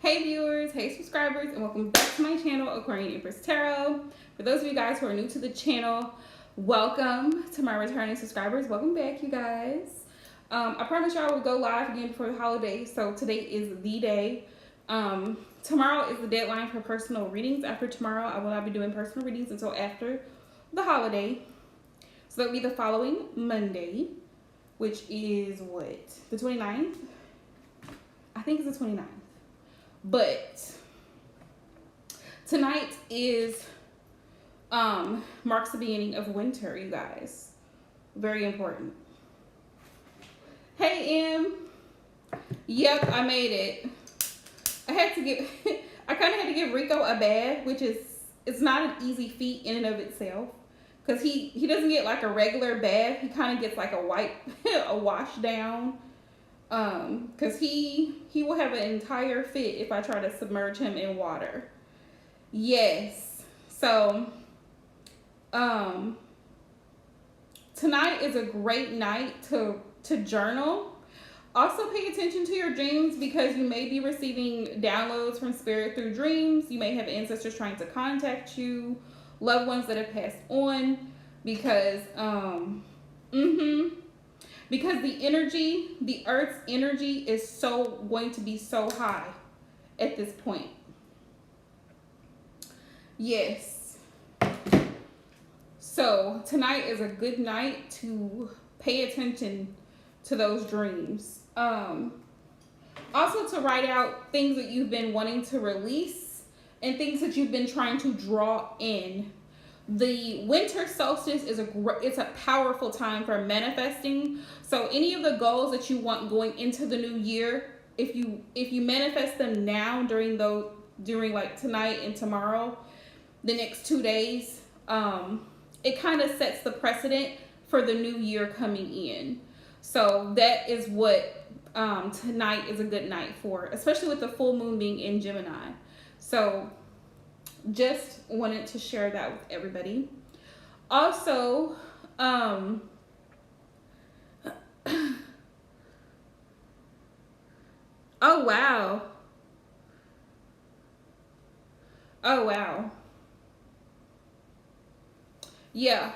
Hey viewers, hey subscribers, and welcome back to my channel, Aquarian Empress Tarot. For those of you guys who are new to the channel, welcome. To my returning subscribers, welcome back, you guys. I promised y'all I would go live again before the holidays, so today is the day. Tomorrow is the deadline for personal readings. After tomorrow, I will not be doing personal readings until after the holiday. So that'll be the following Monday, which is what? The 29th? I think it's the 29th. But tonight is marks the beginning of winter, you guys. Very important. Hey Em. Yep, I made it. I kind of had to give Rico a bath, which is, it's not an easy feat in and of itself, because he doesn't get like a regular bath. He kind of gets like a wash down. Because he will have an entire fit if I try to submerge him in water. Yes. So, tonight is a great night to journal. Also pay attention to your dreams, because you may be receiving downloads from spirit through dreams. You may have ancestors trying to contact you, loved ones that have passed on, because, because the energy, the earth's energy is going to be so high at this point. Yes. So tonight is a good night to pay attention to those dreams. Also to write out things that you've been wanting to release and things that you've been trying to draw in. The winter solstice is it's a powerful time for manifesting. So any of the goals that you want going into the new year, if you manifest them now during like tonight and tomorrow, the next 2 days, it kind of sets the precedent for the new year coming in. So that is what tonight is a good night for, especially with the full moon being in Gemini. So just wanted to share that with everybody. Also, oh wow. Oh wow. Yeah.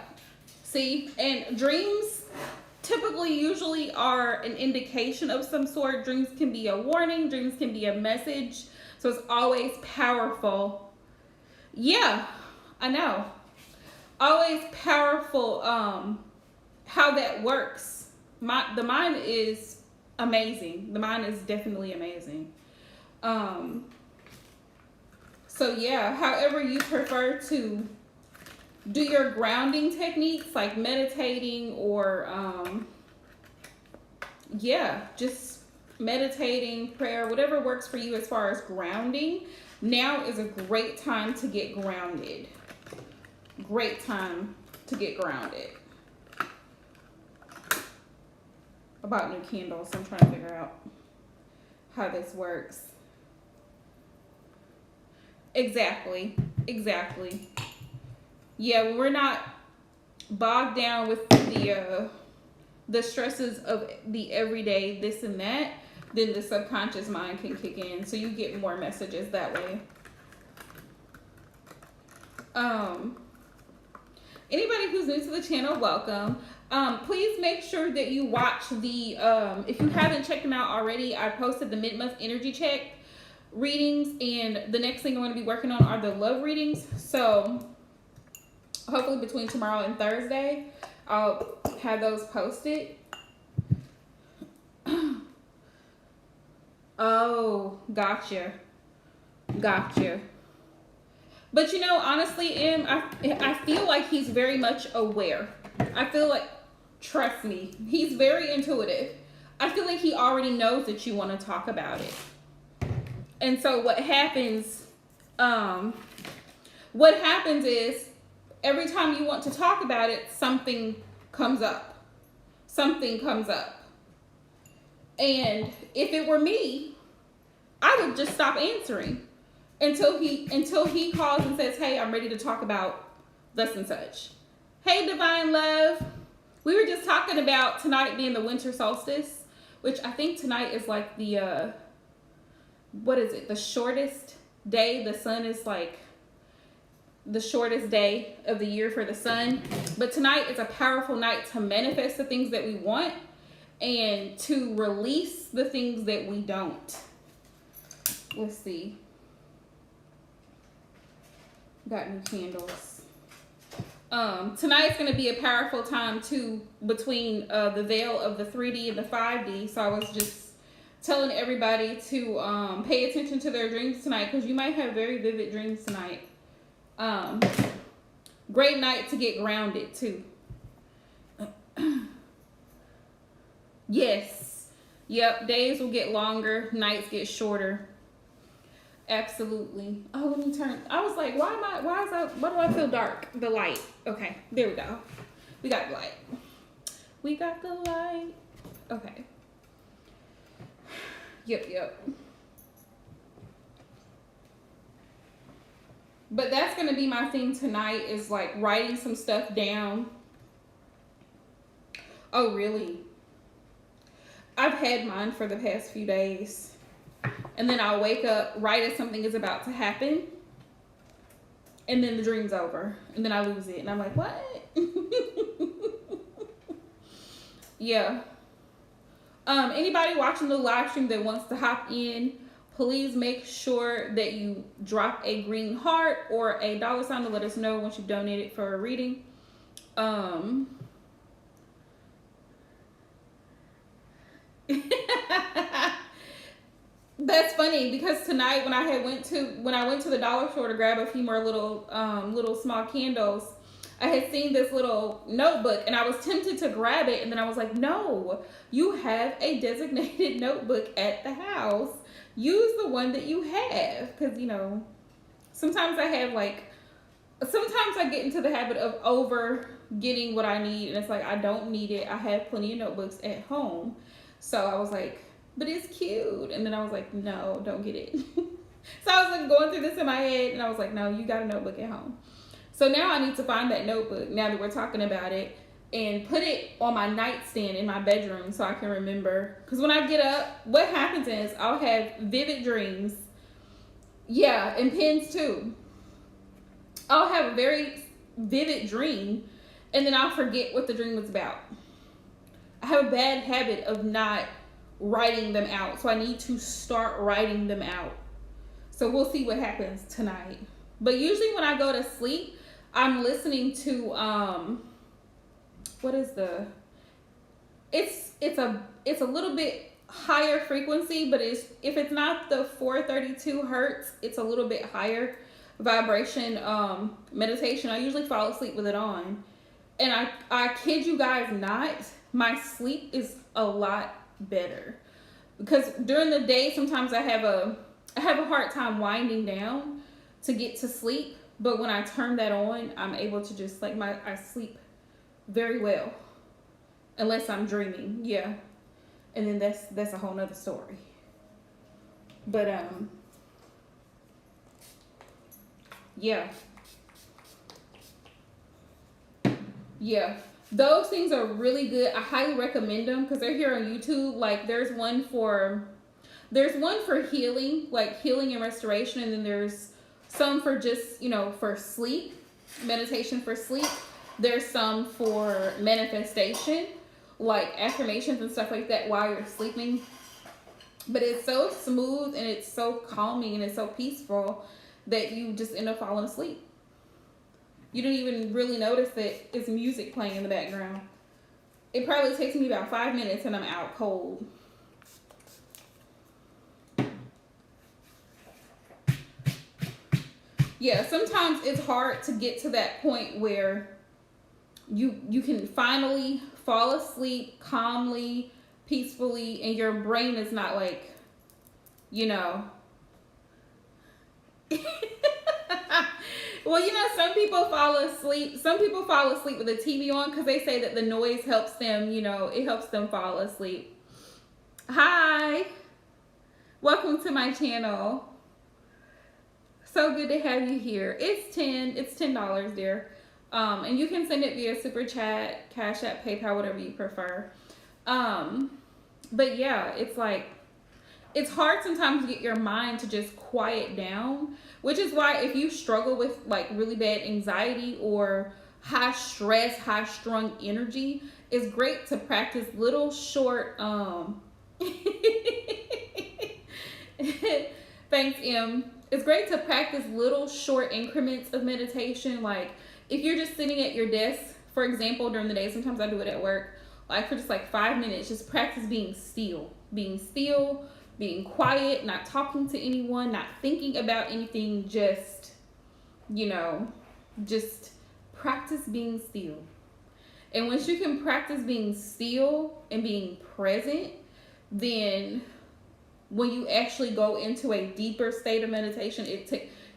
See, and dreams typically usually are an indication of some sort. Dreams can be a warning, dreams can be a message. So it's always powerful. Yeah, I know. Always powerful how that works. The mind is amazing. The mind is definitely amazing. So yeah, however you prefer to do your grounding techniques, like meditating or yeah, just meditating, prayer, whatever works for you as far as grounding. Now is a great time to get grounded. Great time to get grounded. I bought new candles, so I'm trying to figure out how this works. Exactly. Yeah, when we're not bogged down with the stresses of the everyday this and that, then the subconscious mind can kick in, so you get more messages that way. Anybody who's new to the channel, welcome. Please make sure that you watch the if you haven't checked them out already, I posted the mid-month energy check readings, and the next thing I'm going to be working on are the love readings. So hopefully between tomorrow and Thursday I'll have those posted. Oh, gotcha. But you know, honestly, I feel like he's very much aware. I feel like, trust me, he's very intuitive. I feel like he already knows that you want to talk about it. And so what happens is every time you want to talk about it, something comes up. And if it were me, I would just stop answering until he calls and says, hey, I'm ready to talk about thus and such. Hey, divine love. We were just talking about tonight being the winter solstice, which I think tonight is like the what is it? The shortest day. The sun is like the shortest day of the year for the sun. But tonight is a powerful night to manifest the things that we want and to release the things that we don't. Let's see. Got new candles. Tonight's going to be a powerful time too between the veil of the 3D and the 5D. So I was just telling everybody to pay attention to their dreams tonight, because you might have very vivid dreams tonight. Great night to get grounded too. Yes. Yep. Days will get longer. Nights get shorter. Absolutely. Oh, let me turn. I was like, why do I feel dark? The light. Okay. There we go. We got the light. We got the light. Okay. Yep. But that's going to be my thing tonight, is like writing some stuff down. Oh, really? I've had mine for the past few days. And then I'll wake up right as something is about to happen. And then the dream's over. And then I lose it. And I'm like, what? Yeah. Anybody watching the live stream that wants to hop in, please make sure that you drop a green heart or a $sign to let us know once you've donated for a reading. That's funny, because tonight when I went to the dollar store to grab a few more little small candles, I had seen this little notebook and I was tempted to grab it, and then I was like, no, you have a designated notebook at the house. Use the one that you have, because sometimes I get into the habit of over getting what I need, and it's like, I don't need it. I have plenty of notebooks at home. So I was like, but it's cute. And then I was like, no, don't get it. So I was like going through this in my head, and I was like, no, you got a notebook at home. So now I need to find that notebook, now that we're talking about it, and put it on my nightstand in my bedroom so I can remember. Because when I get up, what happens is I'll have vivid dreams. Yeah, and pens too. I'll have a very vivid dream, and then I'll forget what the dream was about. I have a bad habit of not writing them out, so I need to start writing them out. So we'll see what happens tonight. But usually when I go to sleep, I'm listening to what is it's a little bit higher frequency, but if it's not the 432 hertz, it's a little bit higher vibration meditation. I usually fall asleep with it on, and I kid you guys not, my sleep is a lot better, because during the day sometimes I have a hard time winding down to get to sleep, but when I turn that on, I'm able to just I sleep very well, unless I'm dreaming. Yeah, and then that's a whole nother story. But yeah, those things are really good. I highly recommend them because they're here on YouTube. Like there's one for healing, like healing and restoration, and then there's some for just, for sleep, meditation for sleep. There's some for manifestation, like affirmations and stuff like that while you're sleeping. But it's so smooth and it's so calming and it's so peaceful that you just end up falling asleep. You don't even really notice that it's music playing in the background. It probably takes me about 5 minutes and I'm out cold. Yeah, sometimes it's hard to get to that point where you can finally fall asleep calmly, peacefully, and your brain is not like, Well, some people fall asleep. Some people fall asleep with the TV on because they say that the noise helps them, it helps them fall asleep. Hi. Welcome to my channel. So good to have you here. It's $10, dear. And you can send it via Super Chat, Cash App, PayPal, whatever you prefer. But yeah, it's like, it's hard sometimes to get your mind to just quiet down, which is why if you struggle with like really bad anxiety or high stress, high strung energy, it's great to practice little short thanks, M. It's great to practice little short increments of meditation. Like if you're just sitting at your desk, for example, during the day, sometimes I do it at work, like for just like 5 minutes, just practice being still, being quiet, not talking to anyone, not thinking about anything, just, you know, just practice being still. And once you can practice being still and being present, then when you actually go into a deeper state of meditation,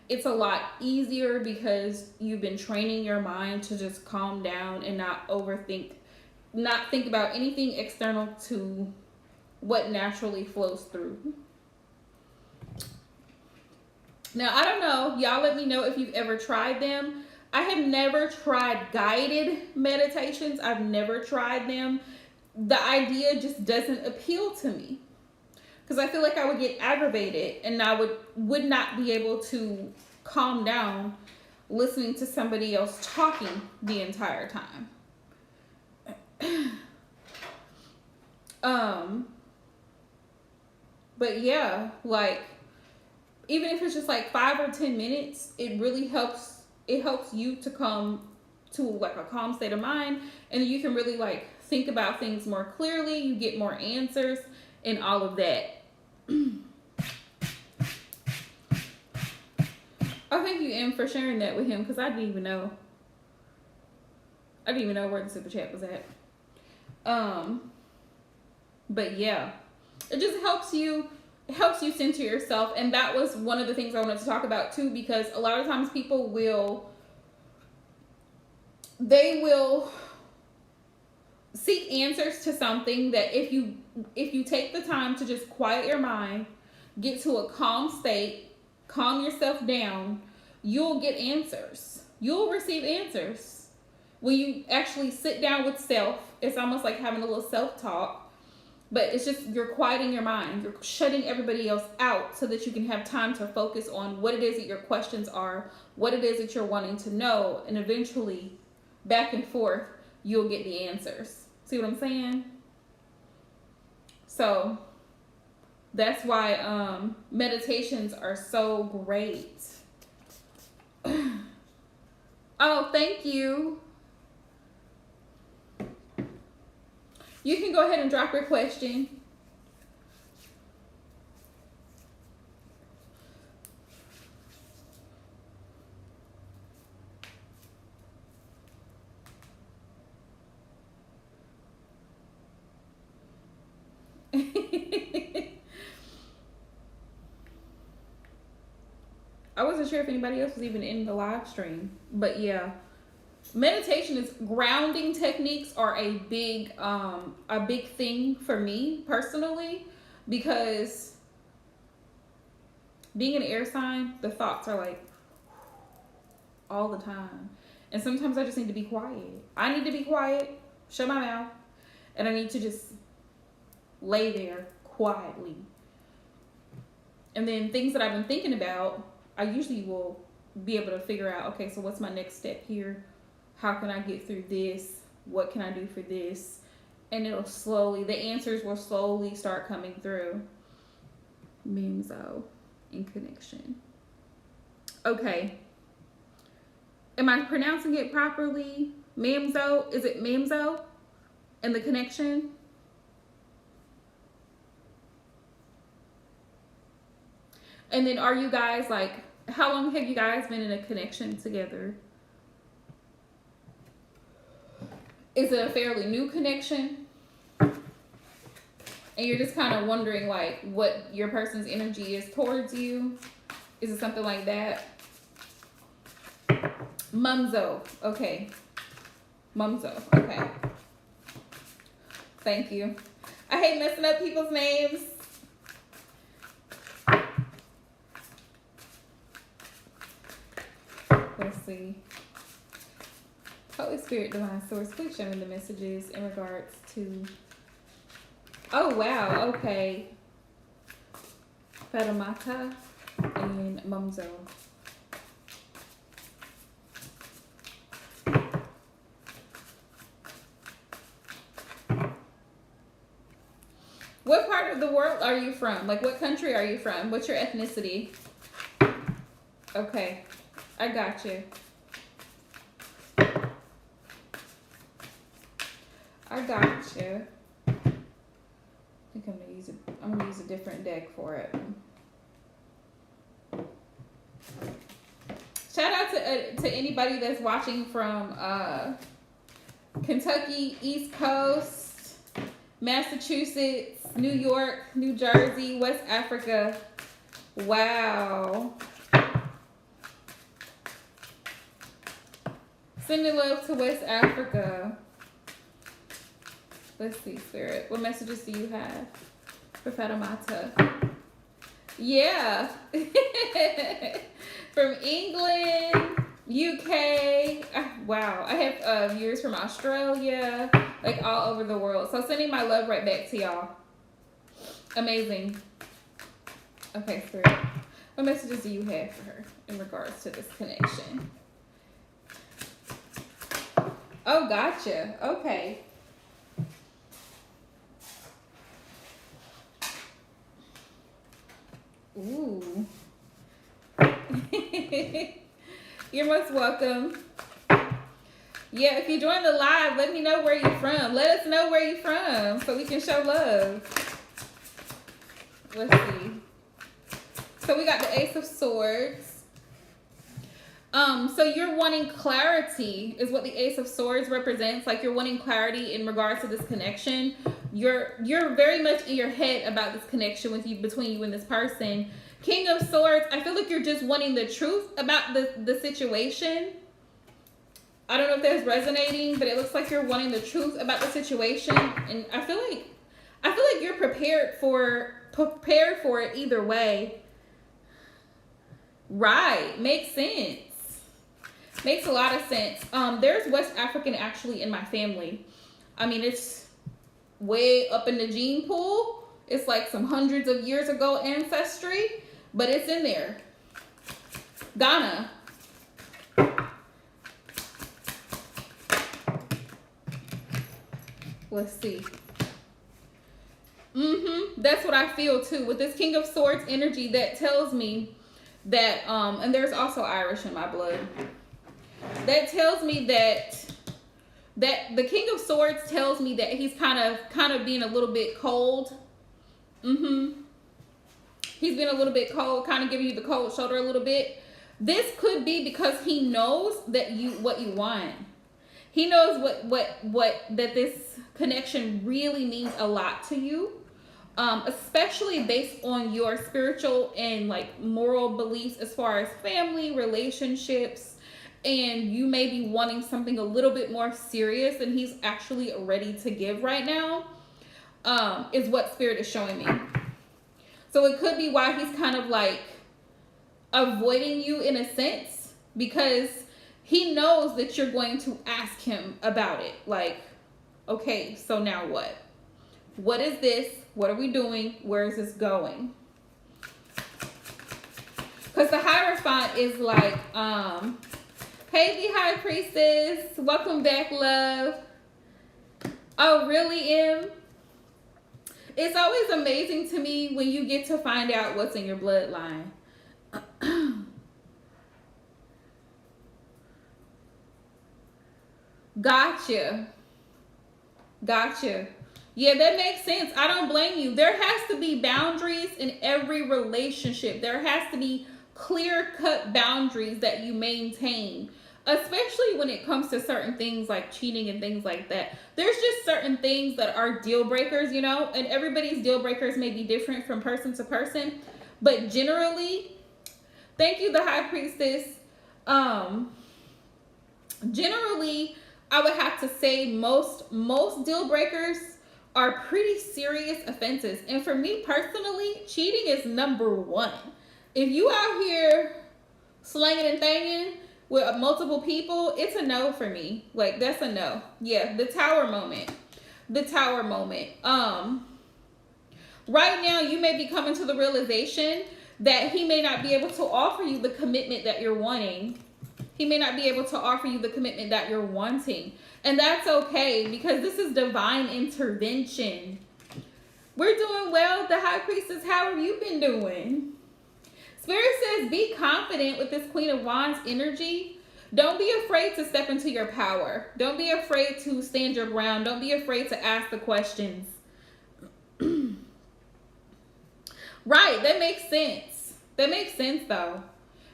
it's a lot easier because you've been training your mind to just calm down and not overthink, not think about anything external to what naturally flows through. Now, I don't know. Y'all let me know if you've ever tried them. I have never tried guided meditations. I've never tried them. The idea just doesn't appeal to me, because I feel like I would get aggravated and I would not be able to calm down listening to somebody else talking the entire time. But yeah, like even if it's just like 5 or 10 minutes, it really helps. It helps you to come to like a calm state of mind, and you can really like think about things more clearly. You get more answers and all of that. Oh, thank you, M, for sharing that with him, because I didn't even know where the super chat was at. But yeah, it just helps you center yourself. And that was one of the things I wanted to talk about too, because a lot of times people will seek answers to something that if you take the time to just quiet your mind, get to a calm state, calm yourself down, you'll get answers. You'll receive answers. When you actually sit down with self, it's almost like having a little self-talk, but it's just you're quieting your mind. You're shutting everybody else out so that you can have time to focus on what it is that your questions are, what it is that you're wanting to know, and eventually, back and forth, you'll get the answers. See what I'm saying? So that's why meditations are so great. Oh, thank you. You can go ahead and drop your question. I wasn't sure if anybody else was even in the live stream, but yeah, meditation is grounding techniques are a big thing for me personally, because being an air sign, the thoughts are like all the time, and sometimes I just need to be quiet. I need to be quiet, shut my mouth, and I need to just lay there quietly. And then things that I've been thinking about, I usually will be able to figure out, okay, so what's my next step here? How can I get through this? What can I do for this? And the answers will slowly start coming through. Memzo in connection. Okay. Am I pronouncing it properly? Memzo? Is it Memzo? And the connection? And then are you guys like, how long have you guys been in a connection together? Is it a fairly new connection? And you're just kind of wondering like what your person's energy is towards you? Is it something like that? Mumzo. Okay. Mumzo. Okay. Thank you. I hate messing up people's names. Let's see. Holy Spirit, Divine Source, please show me the messages in regards to... Oh, wow. Okay. Fatamata, and Mumzo. What part of the world are you from? Like, what country are you from? What's your ethnicity? Okay, I got you. I got you. I think I'm gonna use a different deck for it. Shout out to anybody that's watching from Kentucky, East Coast, Massachusetts, New York, New Jersey, West Africa. Wow. Sending love to West Africa. Let's see, Spirit. What messages do you have for Fatamata? Yeah. From England, UK. Wow. I have viewers from Australia, like all over the world. So sending my love right back to y'all. Amazing. Okay, Spirit. What messages do you have for her in regards to this connection? Oh, gotcha. Okay. Ooh. You're most welcome. Yeah, if you join the live, let me know where you're from. Let us know where you're from so we can show love. Let's see. So we got the Ace of Swords. So you're wanting clarity is what the Ace of Swords represents. Like, you're wanting clarity in regards to this connection. You're very much in your head about this connection between you and this person. King of Swords, I feel like you're just wanting the truth about the situation. I don't know if that's resonating, but it looks like you're wanting the truth about the situation. And I feel like you're prepared for it either way. Right. Makes sense. Makes a lot of sense. There's West African actually in my family. I mean, it's way up in the gene pool. It's like some hundreds of years ago ancestry, but it's in there. Ghana. Let's see. That's what I feel too. With this King of Swords energy, that tells me that, and there's also Irish in my blood. That tells me that the King of Swords tells me that he's kind of being a little bit cold. He's been a little bit cold, kind of giving you the cold shoulder a little bit. This could be because he knows that what you want. He knows that this connection really means a lot to you. Especially based on your spiritual and like moral beliefs as far as family, relationships, and you may be wanting something a little bit more serious than he's actually ready to give right now, is what Spirit is showing me. So it could be why he's kind of like avoiding you in a sense, because he knows that you're going to ask him about it. Like, okay, so now what? What is this? What are we doing? Where is this going? Because the Hierophant is like, hey, the High Priestess. Welcome back, love. Oh, really, Em? It's always amazing to me when you get to find out what's in your bloodline. Gotcha. Yeah, that makes sense. I don't blame you. There has to be boundaries in every relationship. There has to be clear-cut boundaries that you maintain, especially when it comes to certain things like cheating and things like that. There's just certain things that are deal breakers, you know, and everybody's deal breakers may be different from person to person. But generally, thank you, the High Priestess. Generally, I would have to say most deal breakers are pretty serious offenses. And for me personally, cheating is number one. If you out here slanging and thanging with multiple people, it's a no for me. Like, that's a no. Yeah, the tower moment. Right now, you may be coming to the realization that he may not be able to offer you the commitment that you're wanting. He may not be able to offer you the commitment that you're wanting. And that's okay, because this is divine intervention. We're doing well. The High Priestess, how have you been doing? Spirit says be confident with this Queen of Wands energy. Don't be afraid to step into your power. Don't be afraid to stand your ground. Don't be afraid to ask the questions. Right, that makes sense. That makes sense though.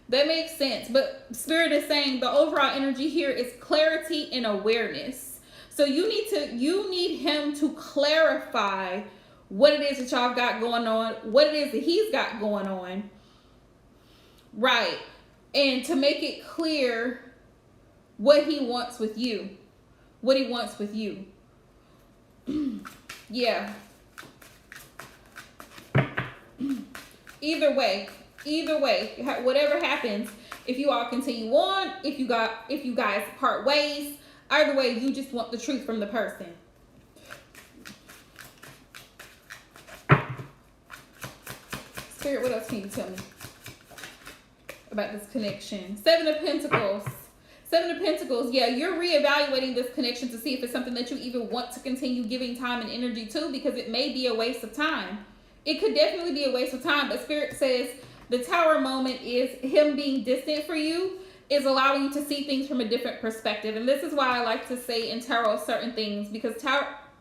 That makes sense. But Spirit is saying the overall energy here is clarity and awareness. So you need him to clarify what it is that y'all got going on, what it is that he's got going on. Right. And to make it clear what he wants with you. What he wants with you. Yeah. Either way, whatever happens, if you all continue on, if you guys part ways, either way, you just want the truth from the person. Spirit, what else can you tell me about this connection? Seven of Pentacles. Seven of Pentacles. Yeah, you're reevaluating this connection to see if it's something that you even want to continue giving time and energy to, because it may be a waste of time. It could definitely be a waste of time, but Spirit says the Tower moment is him being distant for you, is allowing you to see things from a different perspective. And this is why I like to say in tarot certain things, because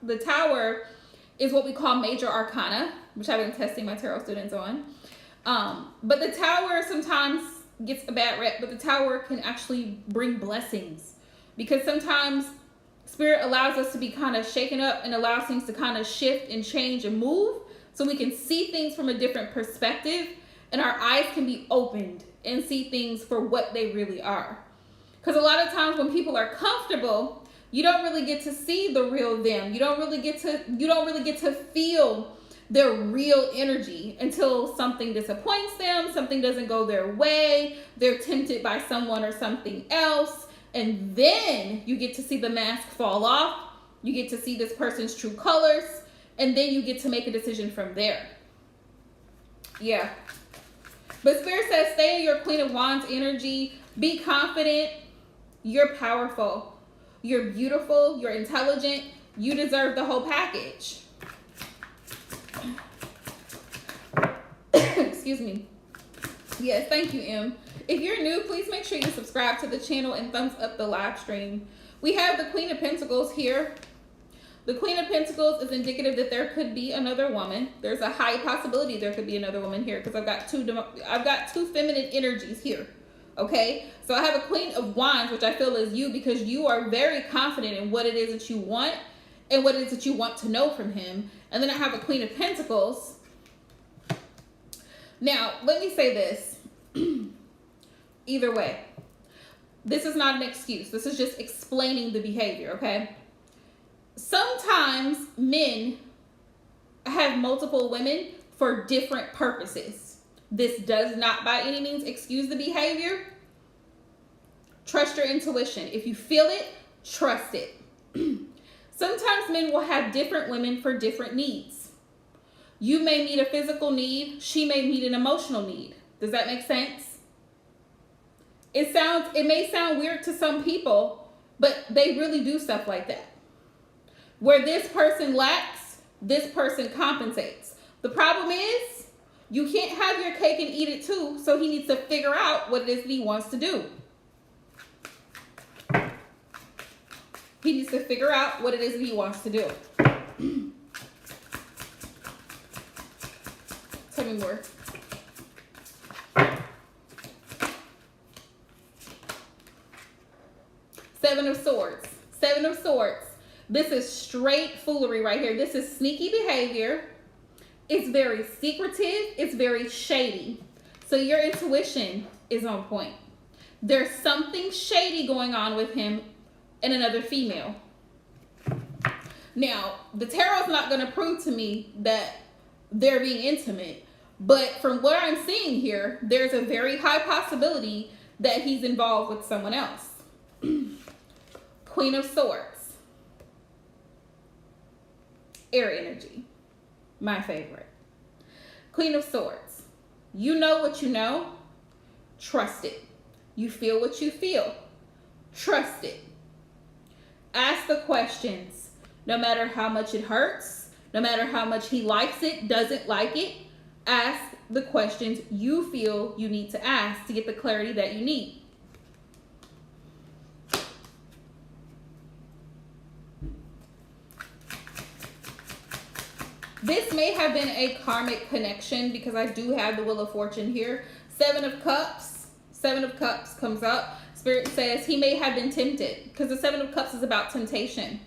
the Tower is what we call major arcana, which I've been testing my tarot students on. But the Tower sometimes gets a bad rep, but the Tower can actually bring blessings, because sometimes Spirit allows us to be kind of shaken up and allows things to kind of shift and change and move, so we can see things from a different perspective and our eyes can be opened and see things for what they really are. Because a lot of times when people are comfortable, you don't really get to see the real them. You don't really get to feel their real energy until something disappoints them, something doesn't go their way, they're tempted by someone or something else, and then you get to see the mask fall off. You get to see this person's true colors. And then you get to make a decision from there. Yeah. But Spirit says stay in your Queen of Wands energy. Be confident. You're powerful. You're beautiful. You're intelligent. You deserve the whole package. Excuse me. Yes, thank you, M. If you're new, please make sure you subscribe to the channel and thumbs up the live stream. We have the Queen of Pentacles here. The Queen of Pentacles is indicative that there could be another woman. There's a high possibility there could be another woman here, because I've got two feminine energies here. Okay, so I have a Queen of Wands, which I feel is you, because you are very confident in what it is that you want and what it is that you want to know from him. And then I have a Queen of Pentacles. Now, let me say this. Either way, this is not an excuse. This is just explaining the behavior, okay? Sometimes men have multiple women for different purposes. This does not by any means excuse the behavior. Trust your intuition. If you feel it, trust it. Sometimes men will have different women for different needs. You may meet a physical need. She may meet an emotional need. Does that make sense? It may sound weird to some people, but they really do stuff like that. Where this person lacks, this person compensates. The problem is, you can't have your cake and eat it too, so he needs to figure out what it is that he wants to do. He needs to figure out what it is that he wants to do. Tell me more. Seven of Swords. Seven of Swords. This is straight foolery right here. This is sneaky behavior. It's very secretive. It's very shady. So your intuition is on point. There's something shady going on with him and another female. Now, the tarot's not going to prove to me that they're being intimate. But from what I'm seeing here, there's a very high possibility that he's involved with someone else. Queen of Swords. Air energy, my favorite. Queen of Swords. You know what you know. Trust it. You feel what you feel. Trust it. Ask the questions. No matter how much it hurts, no matter how much he likes it, doesn't like it, ask the questions you feel you need to ask to get the clarity that you need. This may have been a karmic connection because I do have the Wheel of Fortune here. 7 of Cups. 7 of Cups comes up. Spirit says he may have been tempted because the 7 of Cups is about temptation.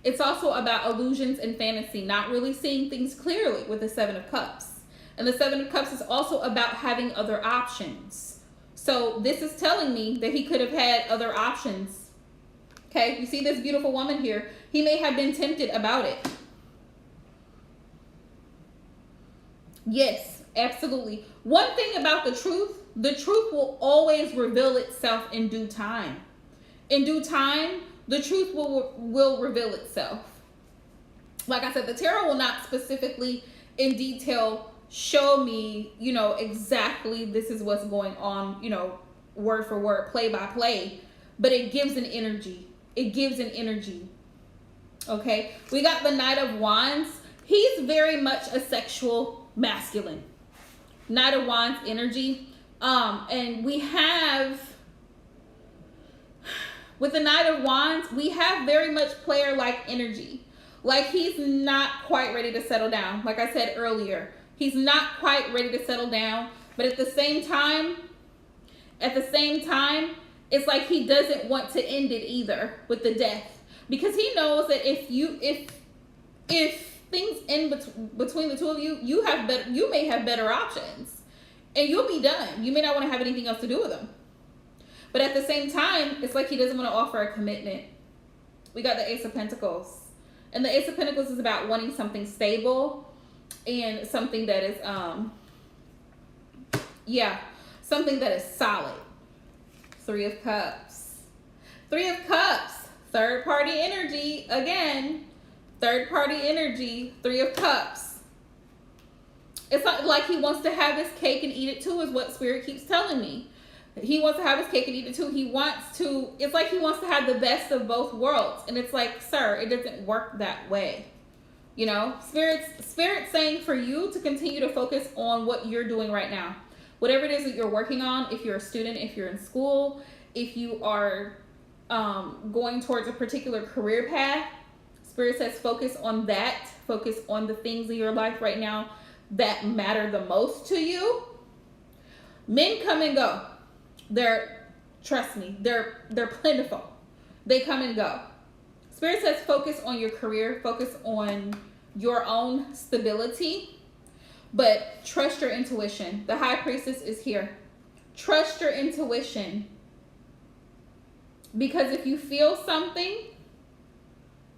It's also about illusions and fantasy, not really seeing things clearly with the 7 of Cups. And the 7 of Cups is also about having other options. So this is telling me that he could have had other options. Okay, you see this beautiful woman here. He may have been tempted about it. Yes, absolutely. One thing about the truth will always reveal itself in due time. In due time, the truth will reveal itself. Like I said, the tarot will not specifically in detail show me, exactly this is what's going on, word for word, play by play, but it gives an energy. It gives an energy. Okay, we got the Knight of Wands. He's very much a sexual masculine. Knight of Wands energy. And we have, with the Knight of Wands, we have very much player-like energy. Like he's not quite ready to settle down. Like I said earlier, he's not quite ready to settle down. But at the same time, it's like he doesn't want to end it either with the Death. Because he knows that if things end between the two of you, you may have better options. And you'll be done. You may not want to have anything else to do with them. But at the same time, it's like he doesn't want to offer a commitment. We got the Ace of Pentacles. And the Ace of Pentacles is about wanting something stable and something that is, something that is solid. 3 of Cups. 3 of Cups. Third party energy. Again, third party energy. 3 of Cups. It's not like he wants to have his cake and eat it too, is what Spirit keeps telling me. He wants to have his cake and eat it too. It's like he wants to have the best of both worlds. And it's like, sir, it doesn't work that way. Spirit's saying for you to continue to focus on what you're doing right now. Whatever it is that you're working on, if you're a student, if you're in school, if you are going towards a particular career path, Spirit says focus on that. Focus on the things in your life right now that matter the most to you. Men come and go. Trust me, they're plentiful. They come and go. Spirit says focus on your career, focus on your own stability, but trust your intuition. The High Priestess is here. Trust your intuition. Because if you feel something,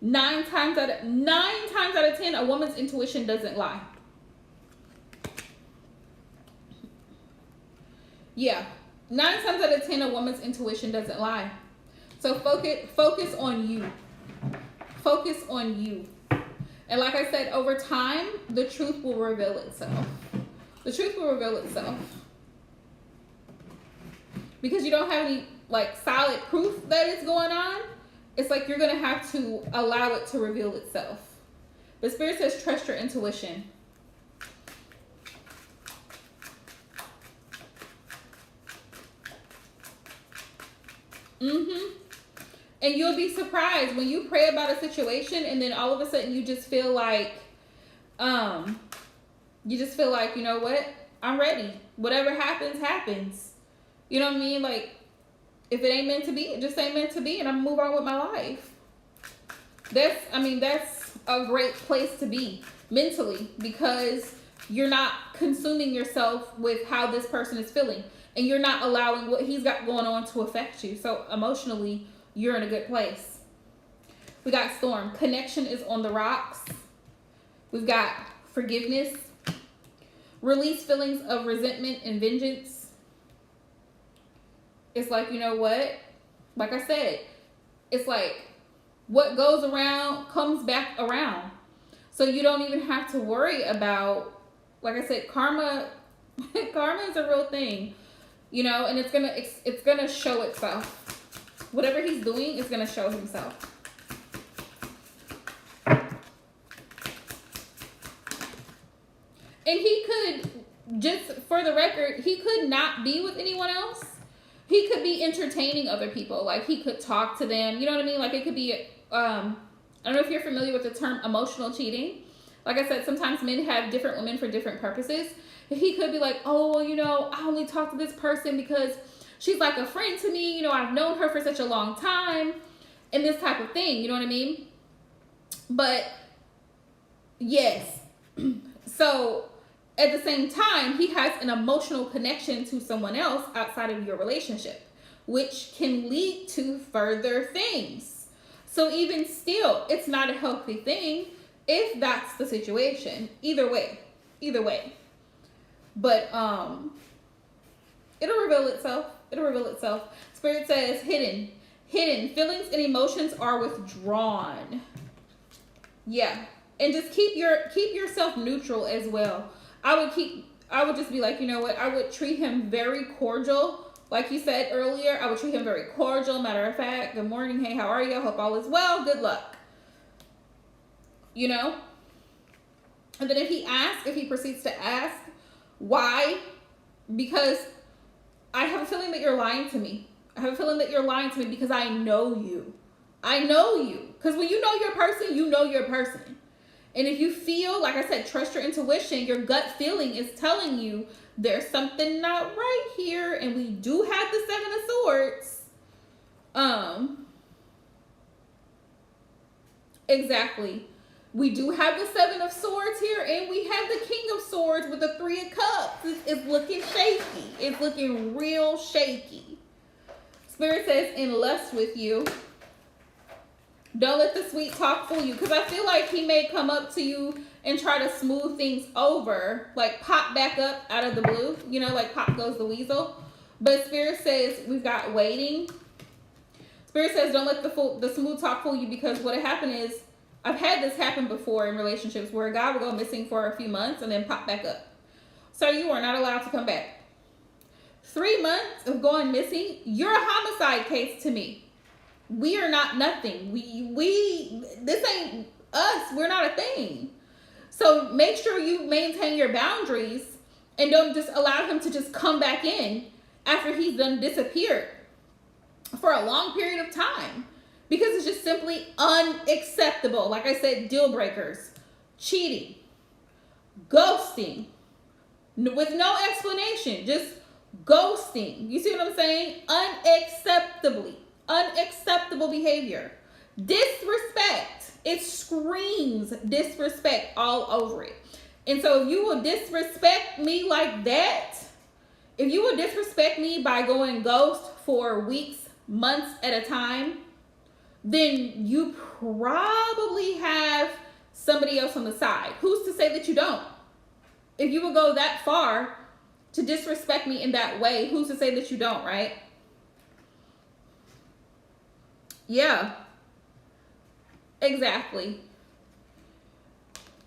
9 times out of 10, a woman's intuition doesn't lie. Yeah, 9 times out of 10, a woman's intuition doesn't lie. So focus on you. Focus on you. And like I said, over time, the truth will reveal itself. The truth will reveal itself. Because you don't have any solid proof that it's going on, it's like you're going to have to allow it to reveal itself. But Spirit says trust your intuition. And you'll be surprised when you pray about a situation and then all of a sudden you just feel like, you know what? I'm ready. Whatever happens, happens. You know what I mean? Like, if it ain't meant to be, it just ain't meant to be, and I'm gonna move on with my life. That's a great place to be mentally, because you're not consuming yourself with how this person is feeling. And you're not allowing what he's got going on to affect you. So emotionally, you're in a good place. We got Storm. Connection is on the rocks. We've got forgiveness. Release feelings of resentment and vengeance. It's like, you know what? Like I said, it's like what goes around comes back around. So you don't even have to worry about like I said, karma is a real thing, you know, and it's gonna show itself. Whatever he's doing is gonna show himself. And he could, just for the record, he could not be with anyone else. He could be entertaining other people. Like, he could talk to them. You know what I mean? Like, it could be, I don't know if you're familiar with the term emotional cheating. Like I said, sometimes men have different women for different purposes. He could be like, oh, well, you know, I only talk to this person because she's like a friend to me. You know, I've known her for such a long time. And this type of thing. You know what I mean? But, yes. So, at the same time, he has an emotional connection to someone else outside of your relationship, which can lead to further things. So even still, it's not a healthy thing if that's the situation. Either way. But it'll reveal itself. Spirit says hidden feelings and emotions are withdrawn. Yeah. And just keep yourself neutral as well. I would just be like, you know what? I would treat him very cordial. Like you said earlier, I would treat him very cordial. Matter of fact, good morning. Hey, how are you? Hope all is well. Good luck. You know? And then if he proceeds to ask, why? Because I have a feeling that you're lying to me. Because I know you. Because when you know your person, you know your person. And if you feel, like I said, trust your intuition, your gut feeling is telling you there's something not right here. And we do have the Seven of Swords. Exactly. We do have the Seven of Swords here. And we have the King of Swords with the Three of Cups. It's looking shaky. It's looking real shaky. Spirit says, in lust with you. Don't let the sweet talk fool you. Because I feel like he may come up to you and try to smooth things over. Like pop back up out of the blue. You know, like pop goes the weasel. But Spirit says we've got waiting. Spirit says don't let the smooth talk fool you. Because what happened is, I've had this happen before in relationships where a guy will go missing for a few months and then pop back up. So you are not allowed to come back. 3 months of going missing, you're a homicide case to me. We are not nothing. This ain't us. We're not a thing. So make sure you maintain your boundaries and don't just allow him to just come back in after he's done disappeared for a long period of time. Because it's just simply unacceptable. Like I said, deal breakers, cheating, ghosting, with no explanation, just ghosting. You see what I'm saying? Unacceptable behavior. Disrespect. It screams disrespect all over it. And so if you will disrespect me like that, if you will disrespect me by going ghost for weeks, months at a time, then you probably have somebody else on the side. Who's to say that you don't? If you would go that far to disrespect me in that way, who's to say that you don't, right? Yeah. Exactly.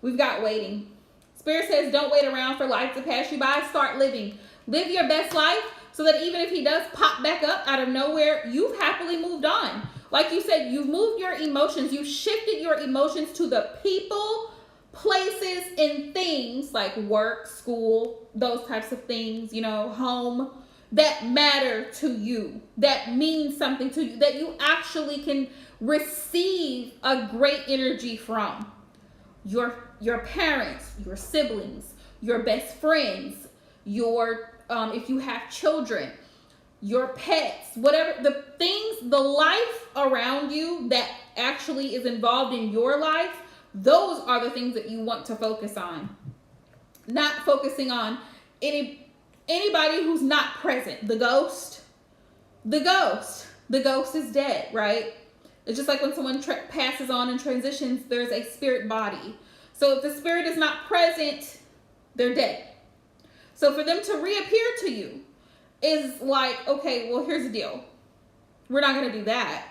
We've got waiting. Spirit says don't wait around for life to pass you by. Start living. Live your best life so that even if he does pop back up out of nowhere, you've happily moved on. Like you said, you've moved your emotions. You've shifted your emotions to the people, places, and things like work, school, those types of things, you know, home, that matter to you, that means something to you, that you actually can receive a great energy from. Your parents, your siblings, your best friends, your if you have children, your pets, whatever, the things, the life around you that actually is involved in your life, those are the things that you want to focus on. Not focusing on anybody who's not present. The ghost is dead, right? It's just like when someone passes on and transitions, there's a spirit body. So if the spirit is not present, they're dead. So for them to reappear to you is like, okay, well, here's the deal. We're not going to do that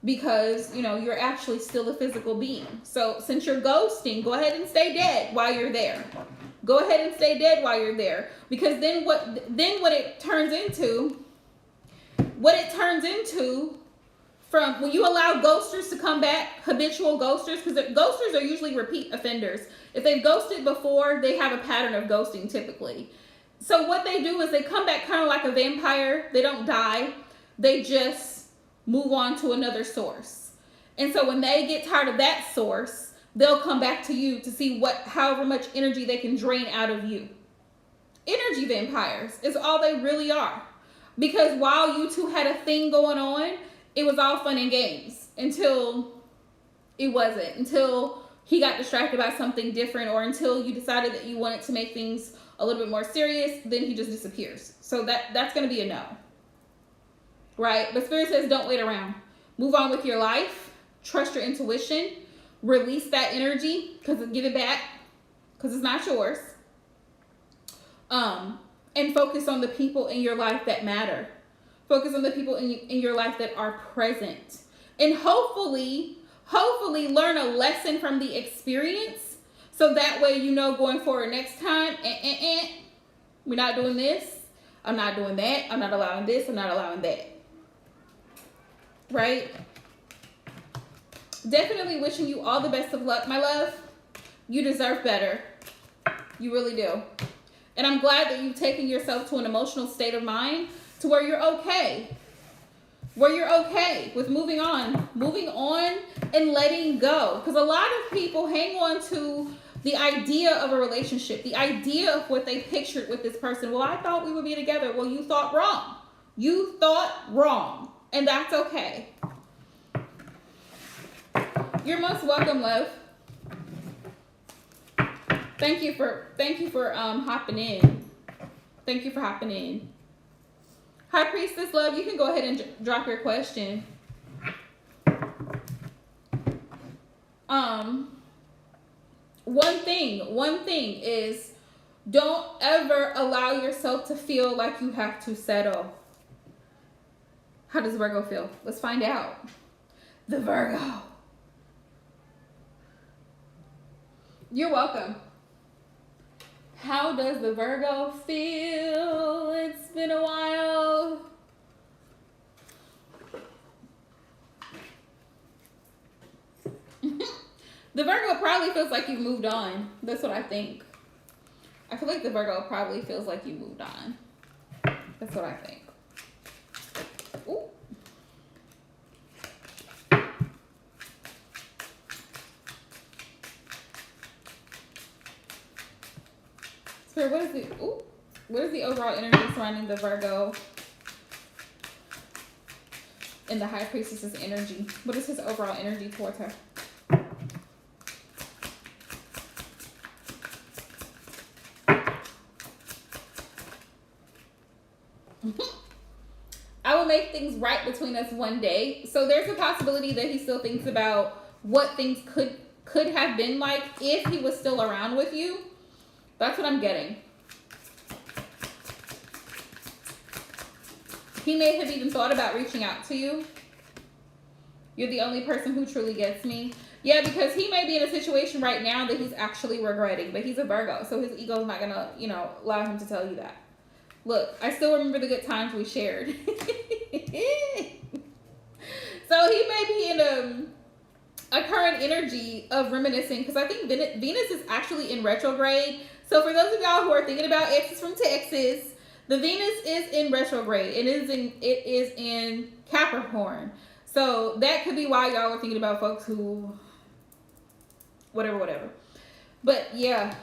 because, you know, you're actually still a physical being. So since you're ghosting, go ahead and stay dead while you're there. Go ahead and stay dead while you're there. Because then what it turns into, from when you allow ghosters to come back, habitual ghosters, because ghosters are usually repeat offenders. If they've ghosted before, they have a pattern of ghosting typically. So what they do is they come back kind of like a vampire. They don't die. They just move on to another source. And so when they get tired of that source, they'll come back to you to see however much energy they can drain out of you. Energy vampires is all they really are. Because while you two had a thing going on, it was all fun and games until it wasn't. Until he got distracted by something different, or until you decided that you wanted to make things a little bit more serious, then he just disappears. So that's going to be a no. Right? But Spirit says don't wait around. Move on with your life. Trust your intuition. Release that energy, give it back, because it's not yours. And focus on the people in your life that matter. Focus on the people in your life that are present. And hopefully learn a lesson from the experience, so that way you know going forward next time, we're not doing this, I'm not doing that, I'm not allowing this, I'm not allowing that. Right? Definitely wishing you all the best of luck, my love. You deserve better. You really do. And I'm glad that you've taken yourself to an emotional state of mind to where you're okay. Where you're okay with moving on and letting go. Because a lot of people hang on to the idea of a relationship, the idea of what they pictured with this person. Well, I thought we would be together. Well, you thought wrong. You thought wrong. And that's okay. You're most welcome, love. Thank you for hopping in. Thank you for hopping in. Hi, Priestess, love. You can go ahead and drop your question. One thing is, don't ever allow yourself to feel like you have to settle. How does Virgo feel? Let's find out. The Virgo. You're welcome. How does the Virgo feel? It's been a while. The Virgo probably feels like you moved on. That's what I think. I feel like the Virgo probably feels like you moved on. That's what I think. Ooh. So what is the overall energy surrounding the Virgo and the High Priestess's energy? What is his overall energy towards her? I will make things right between us one day. So there's a possibility that he still thinks about what things could have been like if he was still around with you. That's what I'm getting. He may have even thought about reaching out to you. You're the only person who truly gets me. Yeah, because he may be in a situation right now that he's actually regretting, but he's a Virgo, so his ego's not gonna, allow him to tell you that. Look, I still remember the good times we shared. So he may be in a current energy of reminiscing, because I think Venus is actually in retrograde. So for those of y'all who are thinking about exes from Texas, the Venus is in retrograde. It is in Capricorn. So that could be why y'all are thinking about folks who, whatever. But yeah.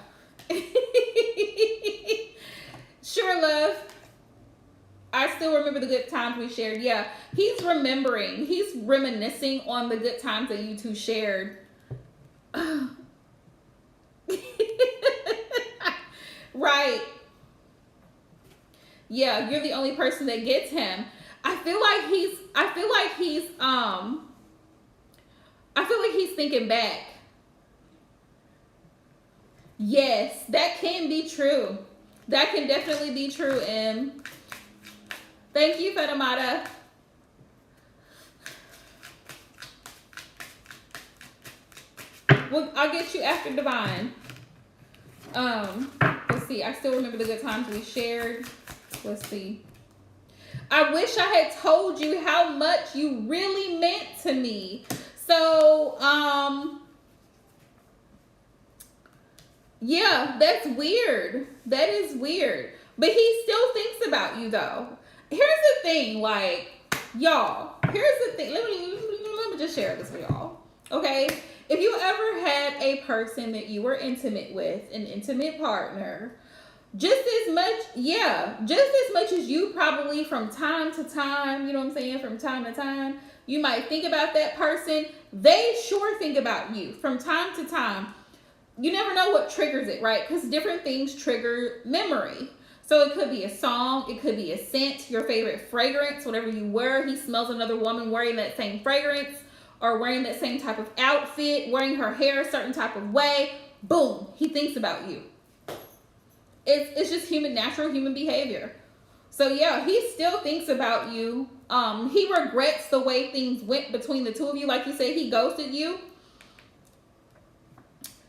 Sure, love. I still remember the good times we shared. Yeah, he's remembering. He's reminiscing on the good times that you two shared. Right. Yeah, you're the only person that gets him. I feel like he's thinking back. Yes, that can be true. That can definitely be true, Em. Thank you, Fedamata. Well, I'll get you after Divine. Let's see. I still remember the good times we shared. Let's see. I wish I had told you how much you really meant to me. So, yeah, that's weird. That is weird. But he still thinks about you, though. Here's the thing, like, y'all. Here's the thing. Let me just share this with y'all. Okay? If you ever had a person that you were intimate with, an intimate partner, just as much as you probably from time to time, you know what I'm saying, from time to time, you might think about that person, they sure think about you from time to time. You never know what triggers it, right? Because different things trigger memory. So it could be a song, it could be a scent, your favorite fragrance, whatever you wear. He smells another woman wearing that same fragrance or wearing that same type of outfit, wearing her hair a certain type of way. Boom, he thinks about you. It's just natural human behavior. So yeah, he still thinks about you. He regrets the way things went between the two of you. Like you said, he ghosted you.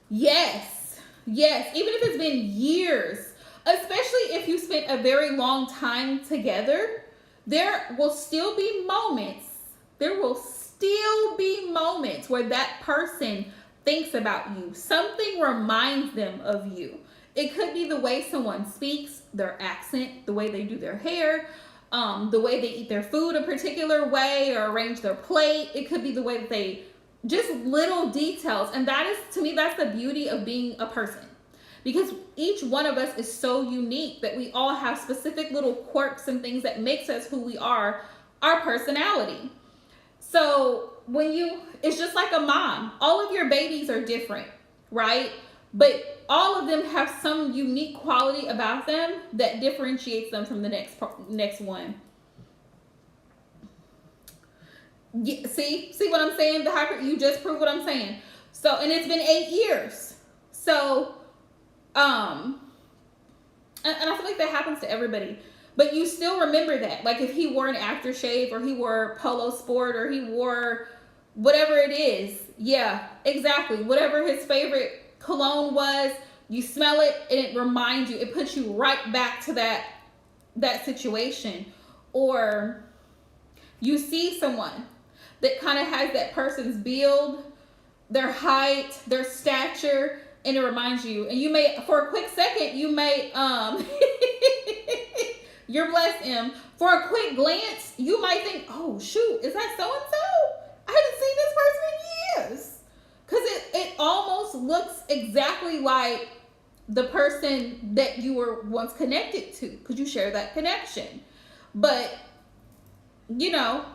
Yes. Even if it's been years, especially if you spent a very long time together, there will still be moments. There will still be moments where that person thinks about you. Something reminds them of you. It could be the way someone speaks, their accent, the way they do their hair, the way they eat their food a particular way or arrange their plate. It could be the way that they, just little details. And that is, to me, that's the beauty of being a person. Because each one of us is so unique that we all have specific little quirks and things that makes us who we are, our personality. So it's just like a mom. All of your babies are different, right? But all of them have some unique quality about them that differentiates them from the next one. Yeah, see what I'm saying? You just proved what I'm saying. So, and it's been 8 years. So, and I feel like that happens to everybody. But you still remember that. Like if he wore an aftershave or he wore Polo Sport or he wore whatever it is. Yeah, exactly. Whatever his favorite cologne was, you smell it and it reminds you, it puts you right back to that situation. Or you see someone that kind of has that person's build, their height, their stature, and it reminds you. And you may, for a quick second, you may, you're blessed, M. For a quick glance, you might think, oh, shoot, is that so-and-so? I haven't seen this person in years. Because it almost looks exactly like the person that you were once connected to. Because you share that connection. But, you know,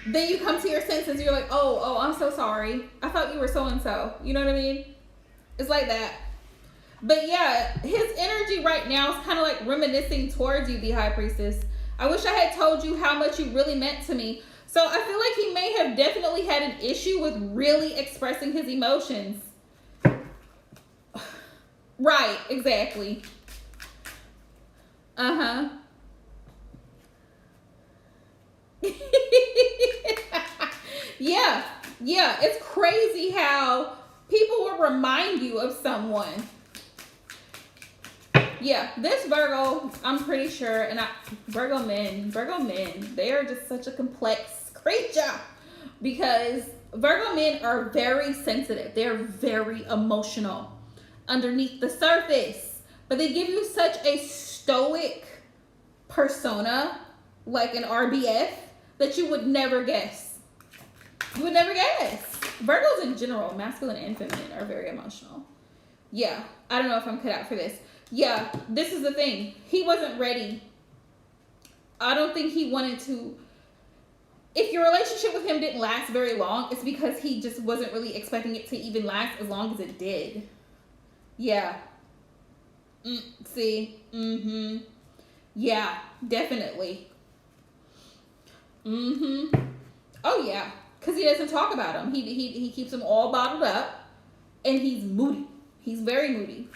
then you come to your senses. You're like, oh, I'm so sorry. I thought you were so-and-so. You know what I mean? It's like that. But yeah, his energy right now is kind of like reminiscing towards you, the High Priestess. I wish I had told you how much you really meant to me. So I feel like he may have definitely had an issue with really expressing his emotions. Right, exactly. Uh-huh. Yeah, it's crazy how people will remind you of someone. Yeah, this Virgo, I'm pretty sure, and Virgo men, they are just such a complex creature because Virgo men are very sensitive. They're very emotional underneath the surface, but they give you such a stoic persona, like an RBF, that you would never guess. You would never guess. Virgos in general, masculine and feminine, are very emotional. Yeah, I don't know if I'm cut out for this. Yeah, this is the thing. He wasn't ready. I don't think he wanted to. If your relationship with him didn't last very long, it's because he just wasn't really expecting it to even last as long as it did. Yeah. See? Mm-hmm. Yeah, definitely. Mm-hmm. Oh, yeah. Because he doesn't talk about them. He keeps them all bottled up. And he's moody. He's very moody.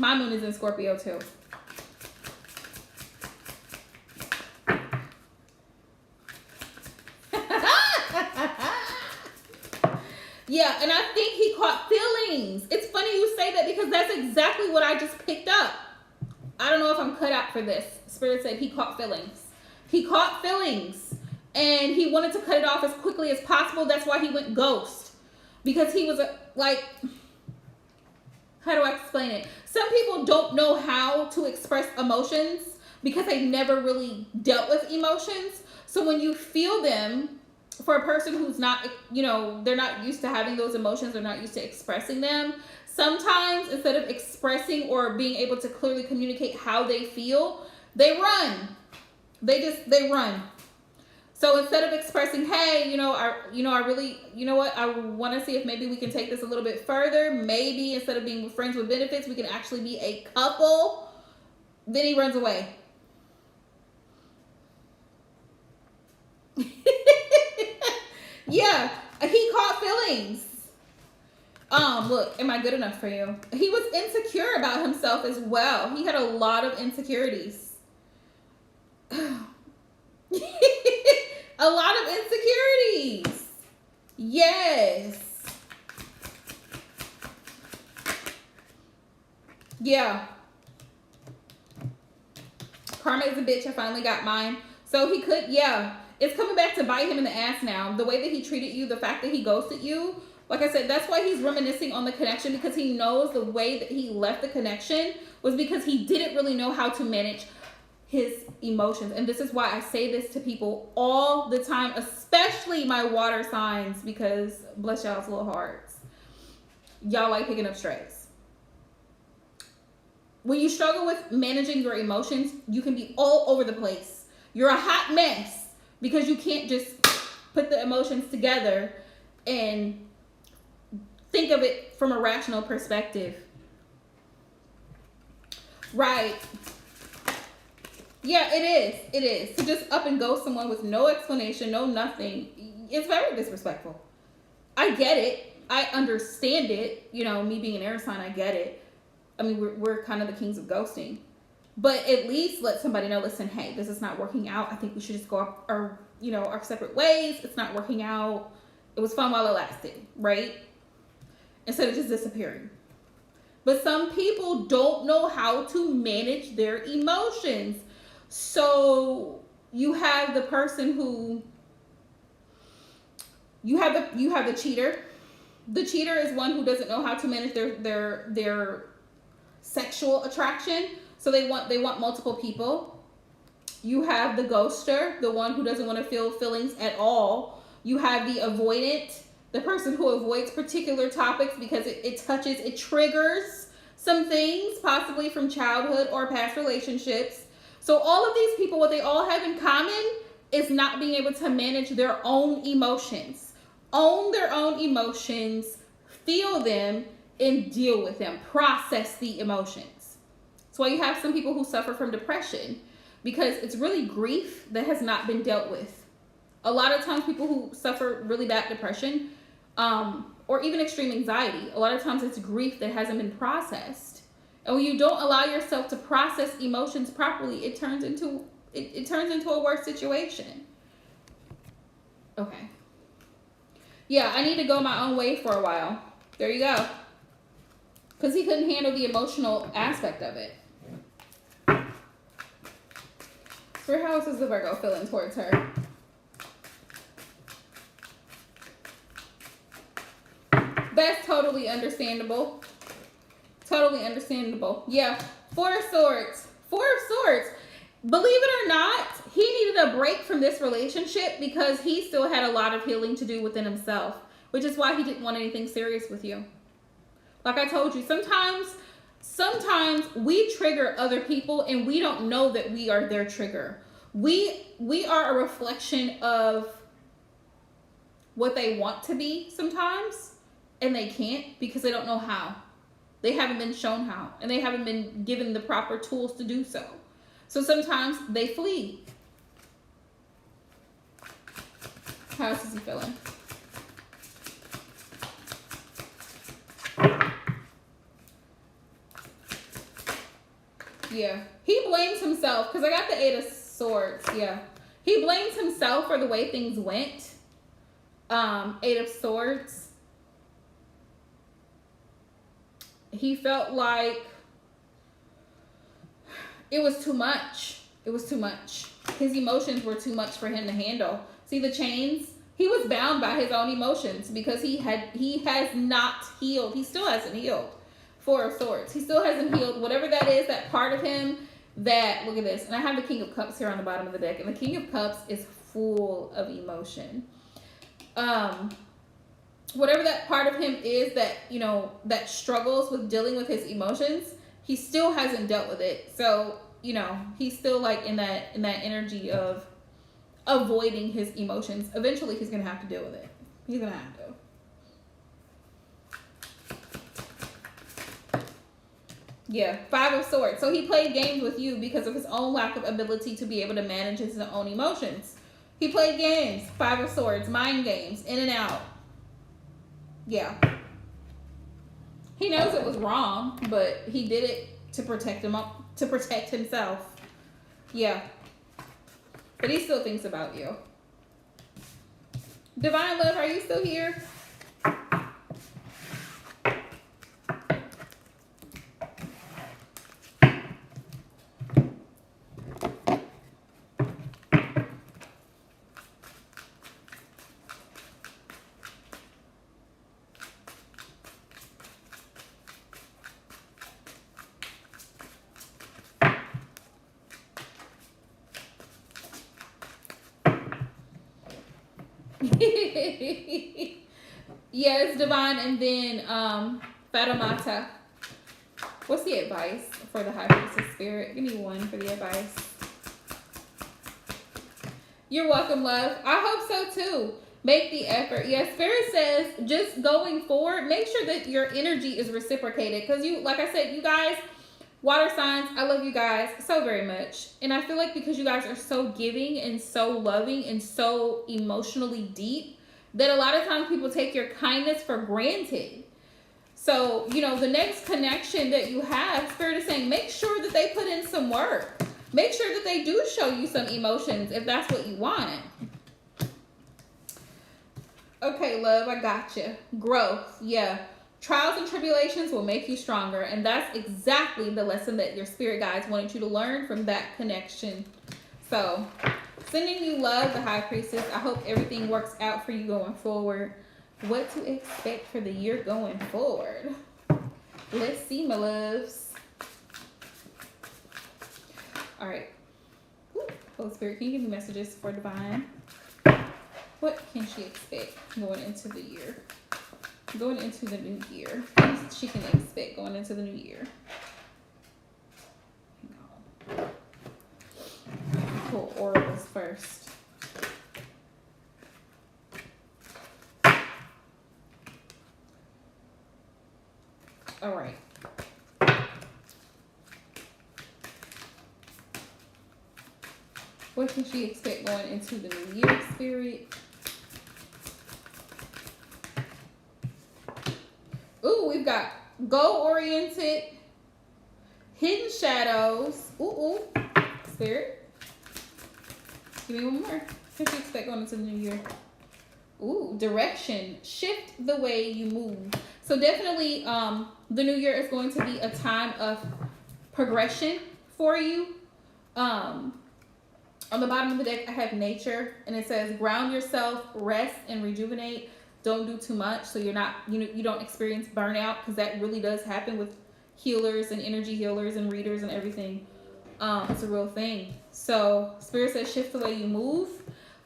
My moon is in Scorpio too. Yeah, and I think he caught feelings. It's funny you say that because that's exactly what I just picked up. I don't know if I'm cut out for this. Spirit said he caught feelings. He caught feelings. And he wanted to cut it off as quickly as possible. That's why he went ghost. Because he was like, how do I explain it? Some people don't know how to express emotions because they've never really dealt with emotions. So when you feel them, for a person who's not, you know, they're not used to having those emotions, they're not used to expressing them, sometimes instead of expressing or being able to clearly communicate how they feel, they run. They run. So instead of expressing, hey, I really, you know what, I want to see if maybe we can take this a little bit further. Maybe instead of being friends with benefits, we can actually be a couple. Then he runs away. Yeah, he caught feelings. Look, am I good enough for you? He was insecure about himself as well. He had a lot of insecurities. A lot of insecurities. Yes. Yeah. Karma is a bitch. I finally got mine. So he could, yeah. It's coming back to bite him in the ass now. The way that he treated you, the fact that he ghosted you. Like I said, that's why he's reminiscing on the connection, because he knows the way that he left the connection was because he didn't really know how to manage his emotions. And this is why I say this to people all the time, especially my water signs, because bless y'all's little hearts. Y'all like picking up strays. When you struggle with managing your emotions, you can be all over the place. You're a hot mess because you can't just put the emotions together and think of it from a rational perspective. Right. Yeah, it is. It is. To just up and go someone with no explanation, no nothing, it's very disrespectful. I get it. I understand it. You know, me being an air sign, I get it. I mean, we're kind of the kings of ghosting. But at least let somebody know, listen, hey, this is not working out. I think we should just go our separate ways. It's not working out. It was fun while it lasted, right? Instead of just disappearing. But some people don't know how to manage their emotions. So you have the person who, you have the cheater. The cheater is one who doesn't know how to manage their sexual attraction. So they want multiple people. You have the ghoster, the one who doesn't want to feel feelings at all. You have the avoidant, the person who avoids particular topics because it triggers some things, possibly from childhood or past relationships. So all of these people, what they all have in common is not being able to manage their own emotions. Own their own emotions, feel them, and deal with them. Process the emotions. That's why you have some people who suffer from depression, because it's really grief that has not been dealt with. A lot of times people who suffer really bad depression, or even extreme anxiety, a lot of times it's grief that hasn't been processed. And when you don't allow yourself to process emotions properly, it turns into a worse situation. Okay. Yeah, I need to go my own way for a while. There you go. Because he couldn't handle the emotional aspect of it. For how else is the Virgo feeling towards her? That's totally understandable. Totally understandable. Yeah. Four of Swords. Four of Swords. Believe it or not, he needed a break from this relationship because he still had a lot of healing to do within himself, which is why he didn't want anything serious with you. Like I told you, sometimes we trigger other people and we don't know that we are their trigger. We are a reflection of what they want to be sometimes, and they can't because they don't know how. They haven't been shown how, and they haven't been given the proper tools to do so. So sometimes they flee. How else is he feeling? Yeah. He blames himself, because I got the Eight of Swords. Yeah. He blames himself for the way things went. Eight of Swords. he felt like it was too much. It was too much. His emotions were too much for him to handle. See the chains? He was bound by his own emotions because he has not healed. He still hasn't healed. Four of Swords. He still hasn't healed. Whatever that is, that part of him that, look at this. And I have the King of Cups here on the bottom of the deck. And the King of Cups is full of emotion. Whatever that part of him is that, you know, that struggles with dealing with his emotions, he still hasn't dealt with it. So, you know, he's still like in that energy of avoiding his emotions. Eventually he's gonna have to deal with it. He's gonna have to. Yeah, Five of Swords. So he played games with you because of his own lack of ability to be able to manage his own emotions. He played games. Five of Swords, mind games, in and out. Yeah. He knows it was wrong, but he did it to protect himself. Yeah. But he still thinks about you. Divine Love, are you still here? Yes, Divine, and then Fatamata. What's the advice for the High Priestess Spirit? Give me one for the advice. You're welcome, love. I hope so too. Make the effort. Yes, Spirit says just going forward, make sure that your energy is reciprocated. Because you, like I said, you guys, water signs, I love you guys so very much. And I feel like because you guys are so giving and so loving and so emotionally deep, that a lot of times people take your kindness for granted. So, you know, the next connection that you have, Spirit is saying, make sure that they put in some work. Make sure that they do show you some emotions if that's what you want. Okay, love, I got you. Growth, yeah. Trials and tribulations will make you stronger. And that's exactly the lesson that your spirit guides wanted you to learn from that connection. So, sending you love, the High Priestess. I hope everything works out for you going forward. What to expect for the year going forward. Let's see, my loves. All right. Ooh, Holy Spirit, can you give me messages for Divine? What can she expect going into the year? Going into the new year. What she can expect going into the new year. Hang on. Pull oracles first. All right. What can she expect going into the new year, Spirit? Ooh, we've got goal-oriented, hidden shadows. Ooh, Spirit. Give me one more. What can she expect going into the new year? Ooh, direction. Shift the way you move. So definitely, the new year is going to be a time of progression for you. On the bottom of the deck, I have nature, and it says ground yourself, rest, and rejuvenate. Don't do too much so you're not, you don't experience burnout, because that really does happen with healers and energy healers and readers and everything. It's a real thing. So Spirit says shift the way you move.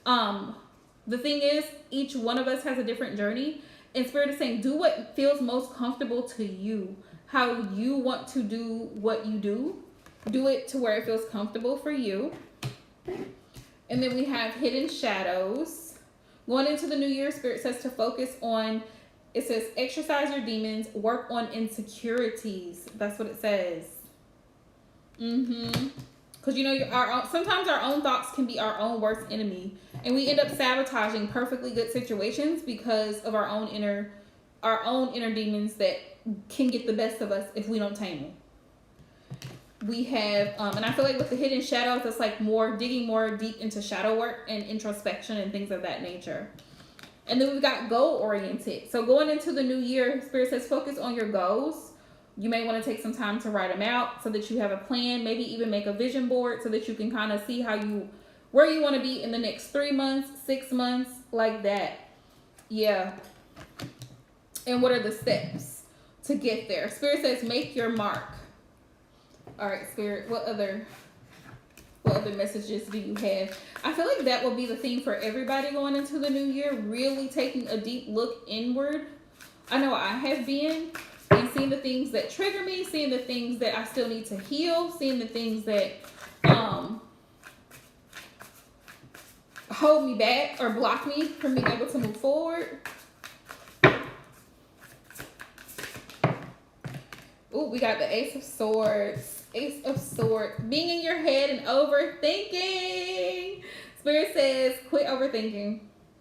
The thing is, each one of us has a different journey, and Spirit is saying do what feels most comfortable to you. How you want to do what you do. Do it to where it feels comfortable for you. And then we have hidden shadows. Going into the new year, Spirit says to focus on, it says exercise your demons, work on insecurities. That's what it says. Because you know, sometimes our own thoughts can be our own worst enemy, and we end up sabotaging perfectly good situations because of our own inner demons that can get the best of us if we don't tame them. We have, and I feel like with the hidden shadows, it's like digging more deep into shadow work and introspection and things of that nature. And then we've got goal oriented. So going into the new year, Spirit says focus on your goals. You may want to take some time to write them out so that you have a plan. Maybe even make a vision board so that you can kind of see where you want to be in the next 3 months, 6 months, like that. Yeah. And what are the steps to get there? Spirit says, make your mark. All right, Spirit, what other messages do you have? I feel like that will be the theme for everybody going into the new year, really taking a deep look inward. I know I have been, and seeing the things that trigger me, seeing the things that I still need to heal, seeing the things that hold me back or block me from being able to move forward. Ooh, we got the Ace of Swords. Ace of Swords. Being in your head and overthinking. Spirit says, quit overthinking.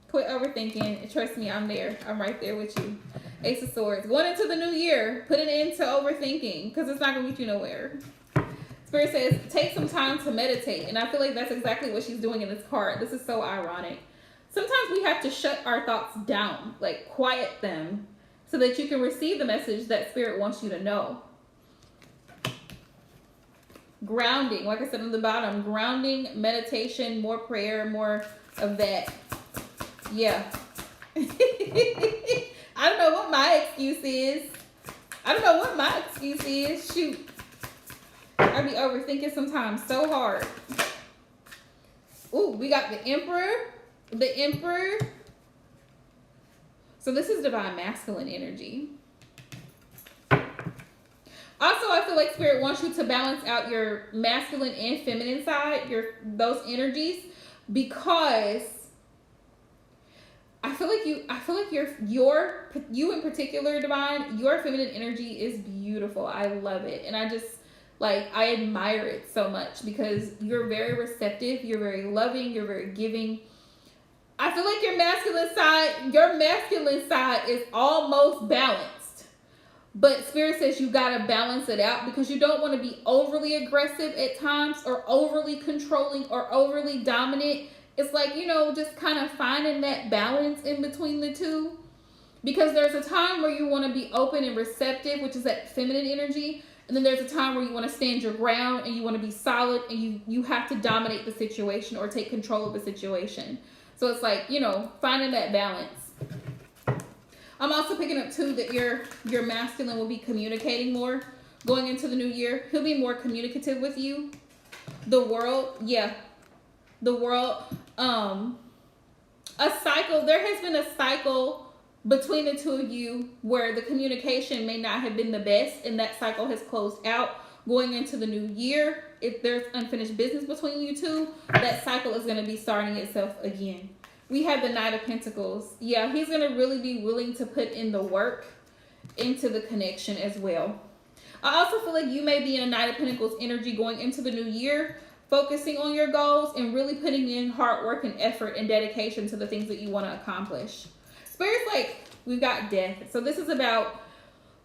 Quit overthinking. Trust me, I'm there. I'm right there with you. Ace of Swords. Going into the new year, put an end to overthinking because it's not going to get you nowhere. Spirit says, take some time to meditate. And I feel like that's exactly what she's doing in this card. This is so ironic. Sometimes we have to shut our thoughts down, like quiet them, so that you can receive the message that Spirit wants you to know. Grounding, like I said on the bottom, grounding, meditation, more prayer, more of that. Yeah. I don't know what my excuse is. Shoot. I be overthinking sometimes so hard. Ooh, we got the Emperor. The Emperor. So this is divine masculine energy. Also, I feel like Spirit wants you to balance out your masculine and feminine side, those energies, because I feel like you in particular, Divine, your feminine energy is beautiful. I love it. And I admire it so much because you're very receptive, you're very loving, you're very giving. I feel like your masculine side is almost balanced. But Spirit says you gotta balance it out because you don't want to be overly aggressive at times or overly controlling or overly dominant. It's like, just kind of finding that balance in between the two. Because there's a time where you want to be open and receptive, which is that feminine energy. And then there's a time where you want to stand your ground and you want to be solid and you have to dominate the situation or take control of the situation. So it's like, finding that balance. I'm also picking up too that your masculine will be communicating more going into the new year. He'll be more communicative with you. The World, yeah. The World, there has been a cycle between the two of you where the communication may not have been the best, and that cycle has closed out. Going into the new year, if there's unfinished business between you two, that cycle is going to be starting itself again. We have the Knight of Pentacles. Yeah, he's going to really be willing to put in the work into the connection as well. I also feel like you may be in a Knight of Pentacles energy going into the new year, focusing on your goals and really putting in hard work and effort and dedication to the things that you want to accomplish. Spirit's like, we've got death. So this is about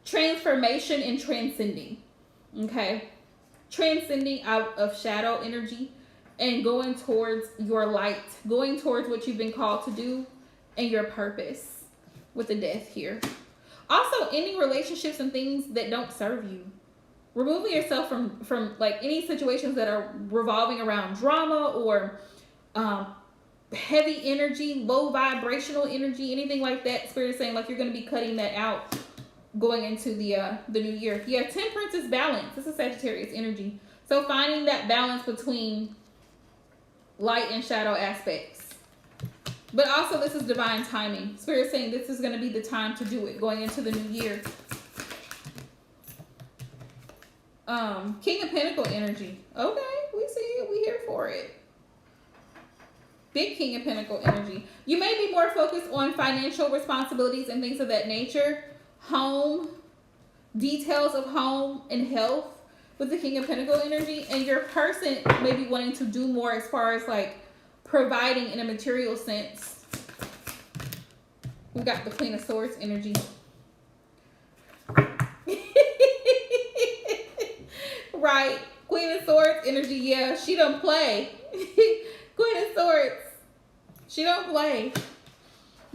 transformation and transcending. Okay? Transcending out of shadow energy and going towards your light, going towards what you've been called to do and your purpose with the death here. Also, ending relationships and things that don't serve you. Removing yourself from like any situations that are revolving around drama or heavy energy, low vibrational energy, anything like that. Spirit is saying like you're going to be cutting that out going into the new year. Yeah, Temperance is balance. This is Sagittarius energy. So finding that balance between light and shadow aspects. But also this is divine timing. Spirit saying this is going to be the time to do it going into the new year. King of Pinnacle energy. Okay, we see it. We here for it. Big King of Pinnacle energy. You may be more focused on financial responsibilities and things of that nature. Home, details of home and health with the King of Pinnacle energy. And your person may be wanting to do more as far as like providing in a material sense. We got the Queen of Swords energy. Right. Queen of Swords energy. Yeah, she don't play. Queen of Swords. She don't play.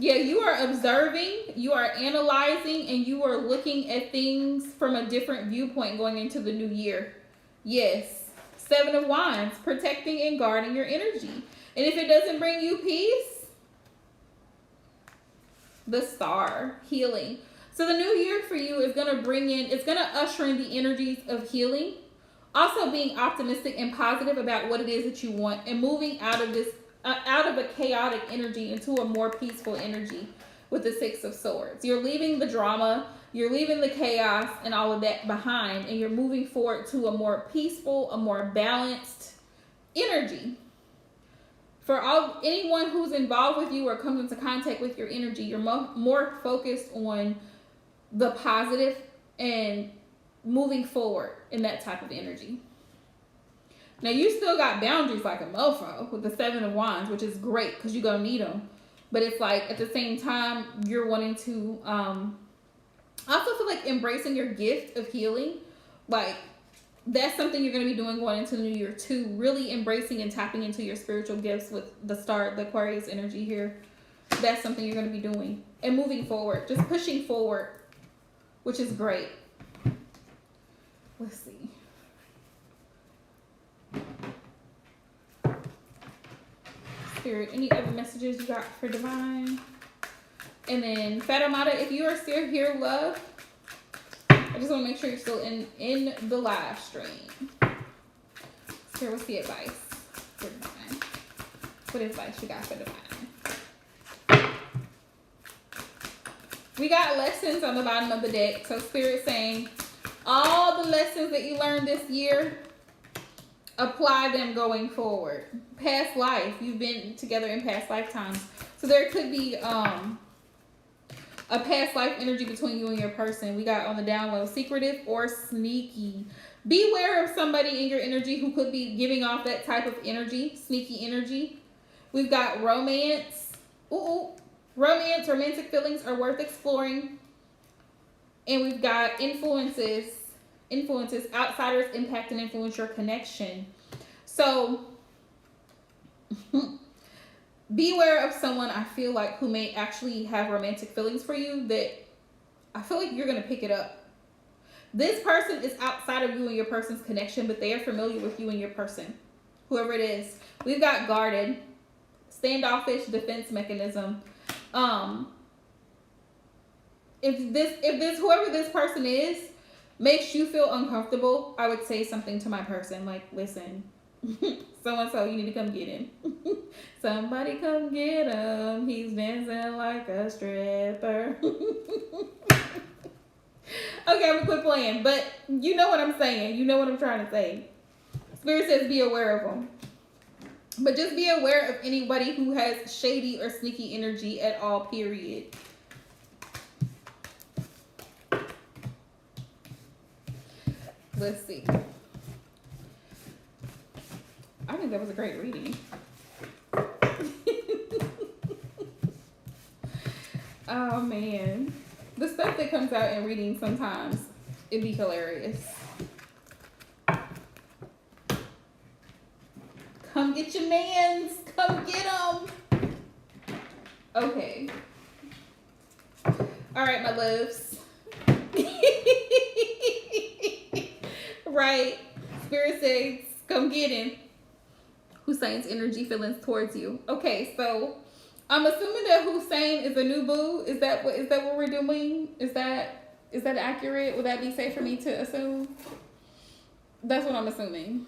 Yeah, you are observing, you are analyzing, and you are looking at things from a different viewpoint going into the new year. Yes. 7 of Wands, protecting and guarding your energy. And if it doesn't bring you peace, the Star, healing. So the new year for you is going to bring in, it's going to usher in the energies of healing. Also being optimistic and positive about what it is that you want, and moving out of this, out of a chaotic energy into a more peaceful energy with the 6 of Swords. You're leaving the drama, you're leaving the chaos and all of that behind, and you're moving forward to a more peaceful, a more balanced energy. For anyone who's involved with you or comes into contact with your energy, you're more focused on the positive and moving forward in that type of energy. Now, you still got boundaries like a mofo with the 7 of Wands, which is great because you're going to need them. But it's like, at the same time, you're wanting to I also feel like embracing your gift of healing. Like, that's something you're going to be doing going into the new year too. Really embracing and tapping into your spiritual gifts with the Star, the Aquarius energy here. That's something you're going to be doing. And moving forward. Just pushing forward, which is great. Let's see. Spirit, any other messages you got for Divine? And then Fatimata, if you are still here, love, I just want to make sure you're still in the live stream. Spirit, what's the advice for Divine? What advice you got for Divine? We got lessons on the bottom of the deck. So Spirit saying, all the lessons that you learned this year, apply them going forward. Past life, you've been together in past lifetimes. So there could be a past life energy between you and your person. We got on the down low, secretive or sneaky. Beware of somebody in your energy who could be giving off that type of energy, sneaky energy. We've got romance. Romance, romantic feelings are worth exploring. And we've got influences, outsiders impact and influence your connection. So beware of someone, I feel like, who may actually have romantic feelings for you, that I feel like you're going to pick it up. This person is outside of you and your person's connection, but they are familiar with you and your person, whoever it is. We've got guarded, standoffish, defense mechanism. If whoever this person is makes you feel uncomfortable, I would say something to my person like, listen, so-and-so, you need to come get him. Somebody come get him. He's dancing like a stripper. Okay, I'm gonna quit playing, but you know what I'm saying. You know what I'm trying to say. Spirit says be aware of them. But just be aware of anybody who has shady or sneaky energy at all, period. Let's see. I think that was a great reading. Oh, man. The stuff that comes out in reading sometimes, it'd be hilarious. Come get your mans. Come get them. Okay. All right, my loves. Right. Spirit says, come get him. Hussein's energy feelings towards you. Okay, so I'm assuming that Hussein is a new boo. Is that what we're doing? Is that accurate? Would that be safe for me to assume? That's what I'm assuming.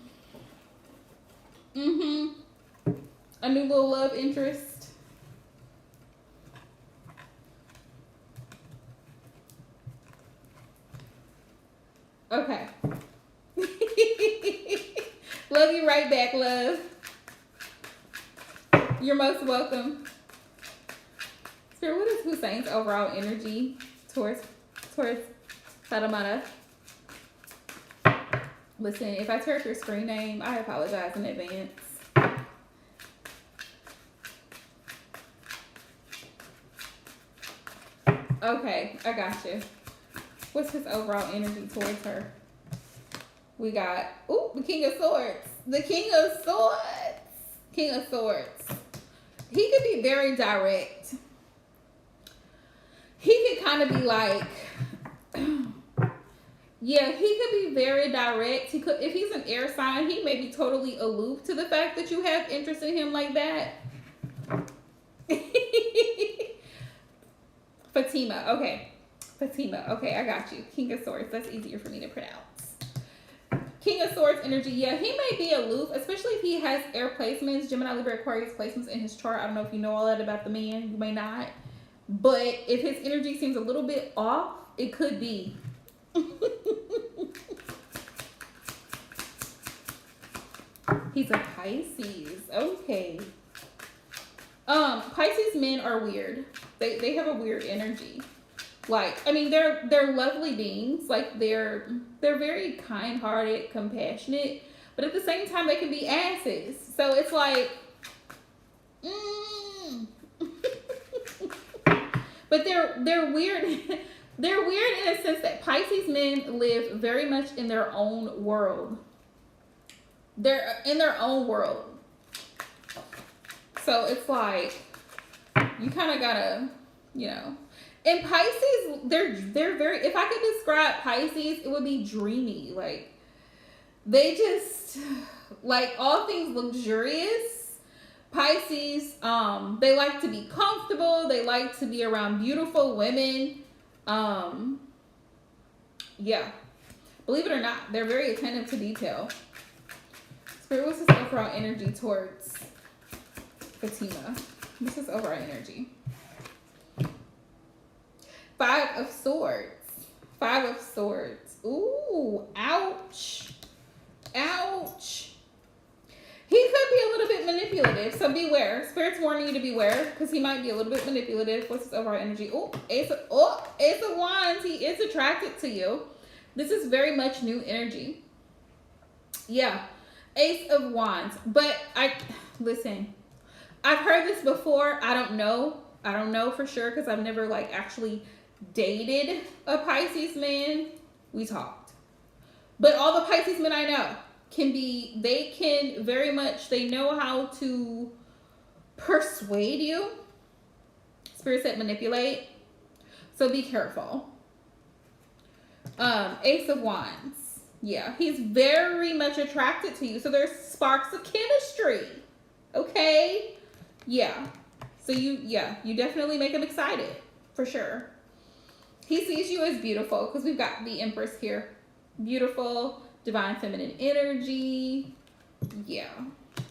A new little love interest. Okay. Love you right back, love. You're most welcome. Spirit, what is Hussein's overall energy towards Fatimata? Listen, if I tear up your screen name, I apologize in advance. Okay, I got you. What's his overall energy towards her? We got, the King of Swords. The King of Swords. King of Swords. He could be very direct. he could kind of be like, yeah, he could be very direct. He could, if he's an air sign, he may be totally aloof to the fact that you have interest in him like that. Fatima, okay. Fatima, okay, I got you. King of Swords, that's easier for me to pronounce. King of Swords energy, yeah, he may be aloof, especially if he has air placements, Gemini, Libra, Aquarius placements in his chart. I don't know if you know all that about the man. You may not. But if his energy seems a little bit off, it could be. He's a Pisces. Okay. Pisces men are weird. They have a weird energy. Like, I mean, they're lovely beings. Like, they're very kind-hearted, compassionate, but at the same time, they can be asses. So it's like, but they're weird. They're weird in a sense that Pisces men live very much in their own world. They're in their own world. So it's like, you kind of gotta, you know. And Pisces, they're very, if I could describe Pisces, it would be dreamy. Like, they just, like, all things luxurious. Pisces, they like to be comfortable. They like to be around beautiful women. Yeah. Believe it or not, they're very attentive to detail. Spirit, what's this overall energy towards Fatima? This is overall energy. Five of Swords. Five of Swords. Ooh, ouch. Ouch. He could be a little bit manipulative, so beware. Spirit's warning you to beware, because he might be a little bit manipulative. What's his overall energy? Ooh, Ace of Wands. He is attracted to you. This is very much new energy. Yeah. Ace of Wands. But listen, I've heard this before. I don't know for sure, because I've never like actually dated a Pisces man. We talked. But all the Pisces men I know they know how to persuade you. Spirit said manipulate. So be careful. Ace of Wands. Yeah, he's very much attracted to you. So there's sparks of chemistry. Okay? Yeah. So you definitely make him excited. For sure. He sees you as beautiful, because we've got the Empress here. Beautiful, divine feminine energy. Yeah.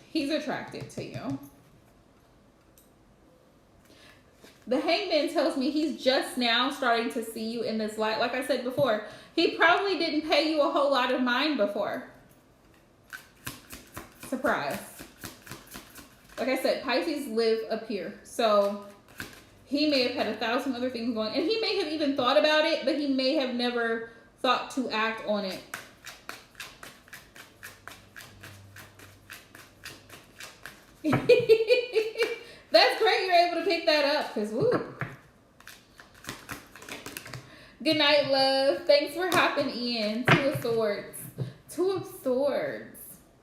He's attracted to you. The Hangman tells me he's just now starting to see you in this light. Like I said before, he probably didn't pay you a whole lot of mind before. Surprise. Like I said, Pisces live up here. So he may have had 1,000 other things going. And he may have even thought about it, but he may have never thought to act on it. That's great you're able to pick that up, because woo. Good night, love. Thanks for hopping in. Two of Swords. Two of Swords.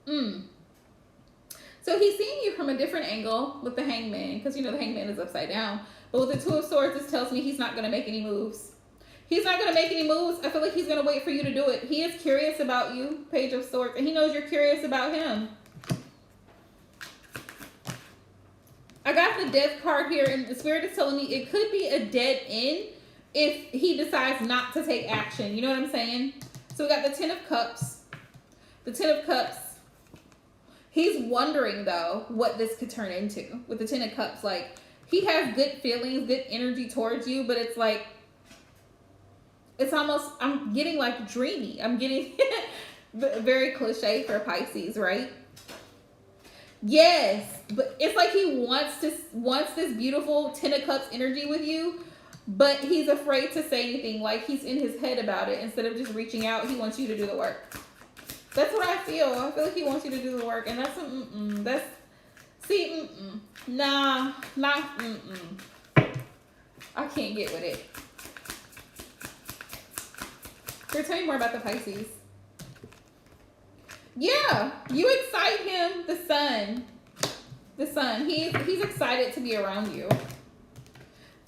So he's seeing you from a different angle with the Hangman, because you know the Hangman is upside down. But with the Two of Swords, this tells me he's not going to make any moves. He's not going to make any moves. I feel like he's going to wait for you to do it. He is curious about you, Page of Swords, and he knows you're curious about him. I got the Death card here, and the Spirit is telling me it could be a dead end if he decides not to take action. You know what I'm saying? So we got the Ten of Cups. The Ten of Cups. He's wondering, though, what this could turn into with the Ten of Cups. Like, he has good feelings, good energy towards you, but it's like, it's almost, I'm getting like dreamy. I'm getting very cliche for Pisces, right? Yes, but it's like he wants this beautiful Ten of Cups energy with you, but he's afraid to say anything. Like, he's in his head about it. Instead of just reaching out, he wants you to do the work. That's what I feel. I feel like he wants you to do the work, and that's nah, I can't get with it. Here, tell me more about the Pisces. Yeah, you excite him. The sun. He's excited to be around you.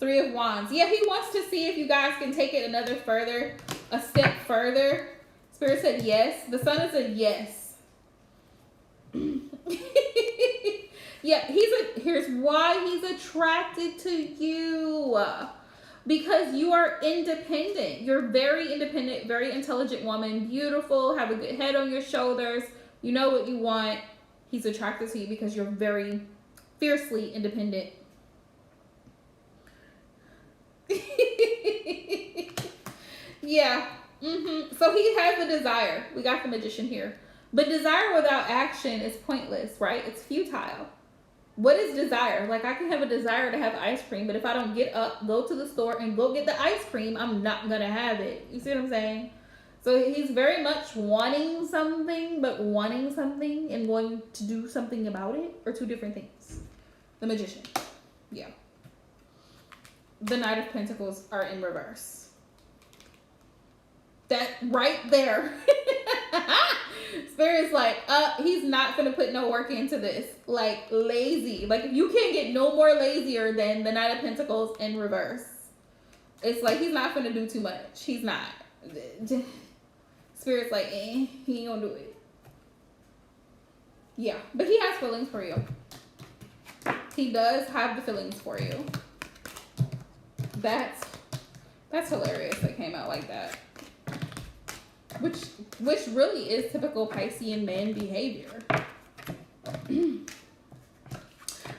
Three of Wands. Yeah, he wants to see if you guys can take it a step further. Spirit said yes. The Sun is a yes. Yeah, here's why he's attracted to you. Because you are independent. You're very independent, very intelligent woman, beautiful, have a good head on your shoulders. You know what you want. He's attracted to you because you're very fiercely independent. Yeah. So he has a desire. We got the Magician here. But desire without action is pointless, right? It's futile. What is desire? Like, I can have a desire to have ice cream, but if I don't get up, go to the store, and go get the ice cream, I'm not going to have it. You see what I'm saying? So he's very much wanting something, but wanting something and going to do something about it are two different things. The Magician. Yeah. The Knight of Pentacles are in reverse. That right there. Spirit's like, he's not gonna put no work into this. Like, lazy. Like, you can't get no more lazier than the Knight of Pentacles in reverse. It's like, he's not gonna do too much. He's not. Spirit's like, he ain't gonna do it. Yeah, but he has feelings for you. He does have the feelings for you. That's hilarious that came out like that. Which really is typical Piscean man behavior.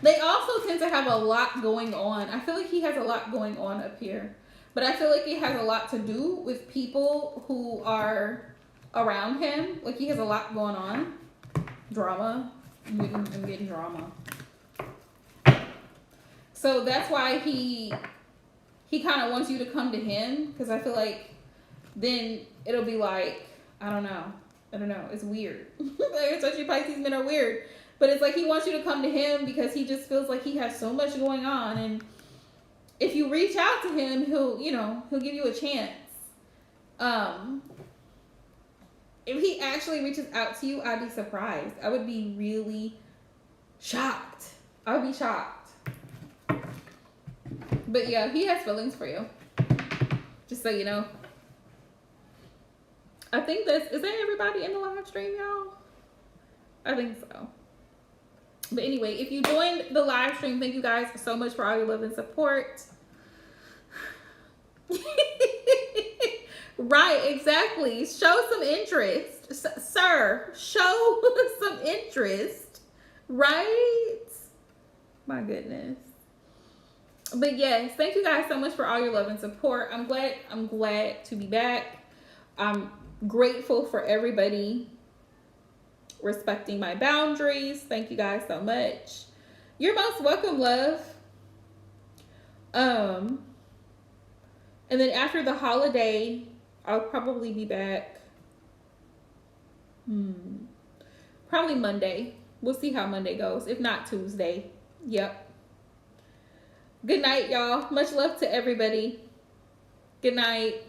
They also tend to have a lot going on. I feel like he has a lot going on up here. But I feel like it has a lot to do with people who are around him. Like, he has a lot going on. Drama. I'm getting drama. So that's why he kind of wants you to come to him. Because I feel like then it'll be like, I don't know. It's weird. Especially Pisces men are weird. But it's like he wants you to come to him because he just feels like he has so much going on. And if you reach out to him, he'll give you a chance. If he actually reaches out to you, I'd be surprised. I would be really shocked. I would be shocked. But yeah, he has feelings for you. Just so you know. I think is that everybody in the live stream, y'all? I think so. But anyway, if you joined the live stream, thank you guys so much for all your love and support. Right, exactly. Show some interest. Sir, show some interest. Right? My goodness. But yes, thank you guys so much for all your love and support. I'm glad to be back. I'm grateful for everybody respecting my boundaries. Thank you guys so much. You're most welcome, love. And then after the holiday, I'll probably be back. Probably Monday. We'll see how Monday goes. If not, Tuesday. Yep. Good night, y'all. Much love to everybody. Good night.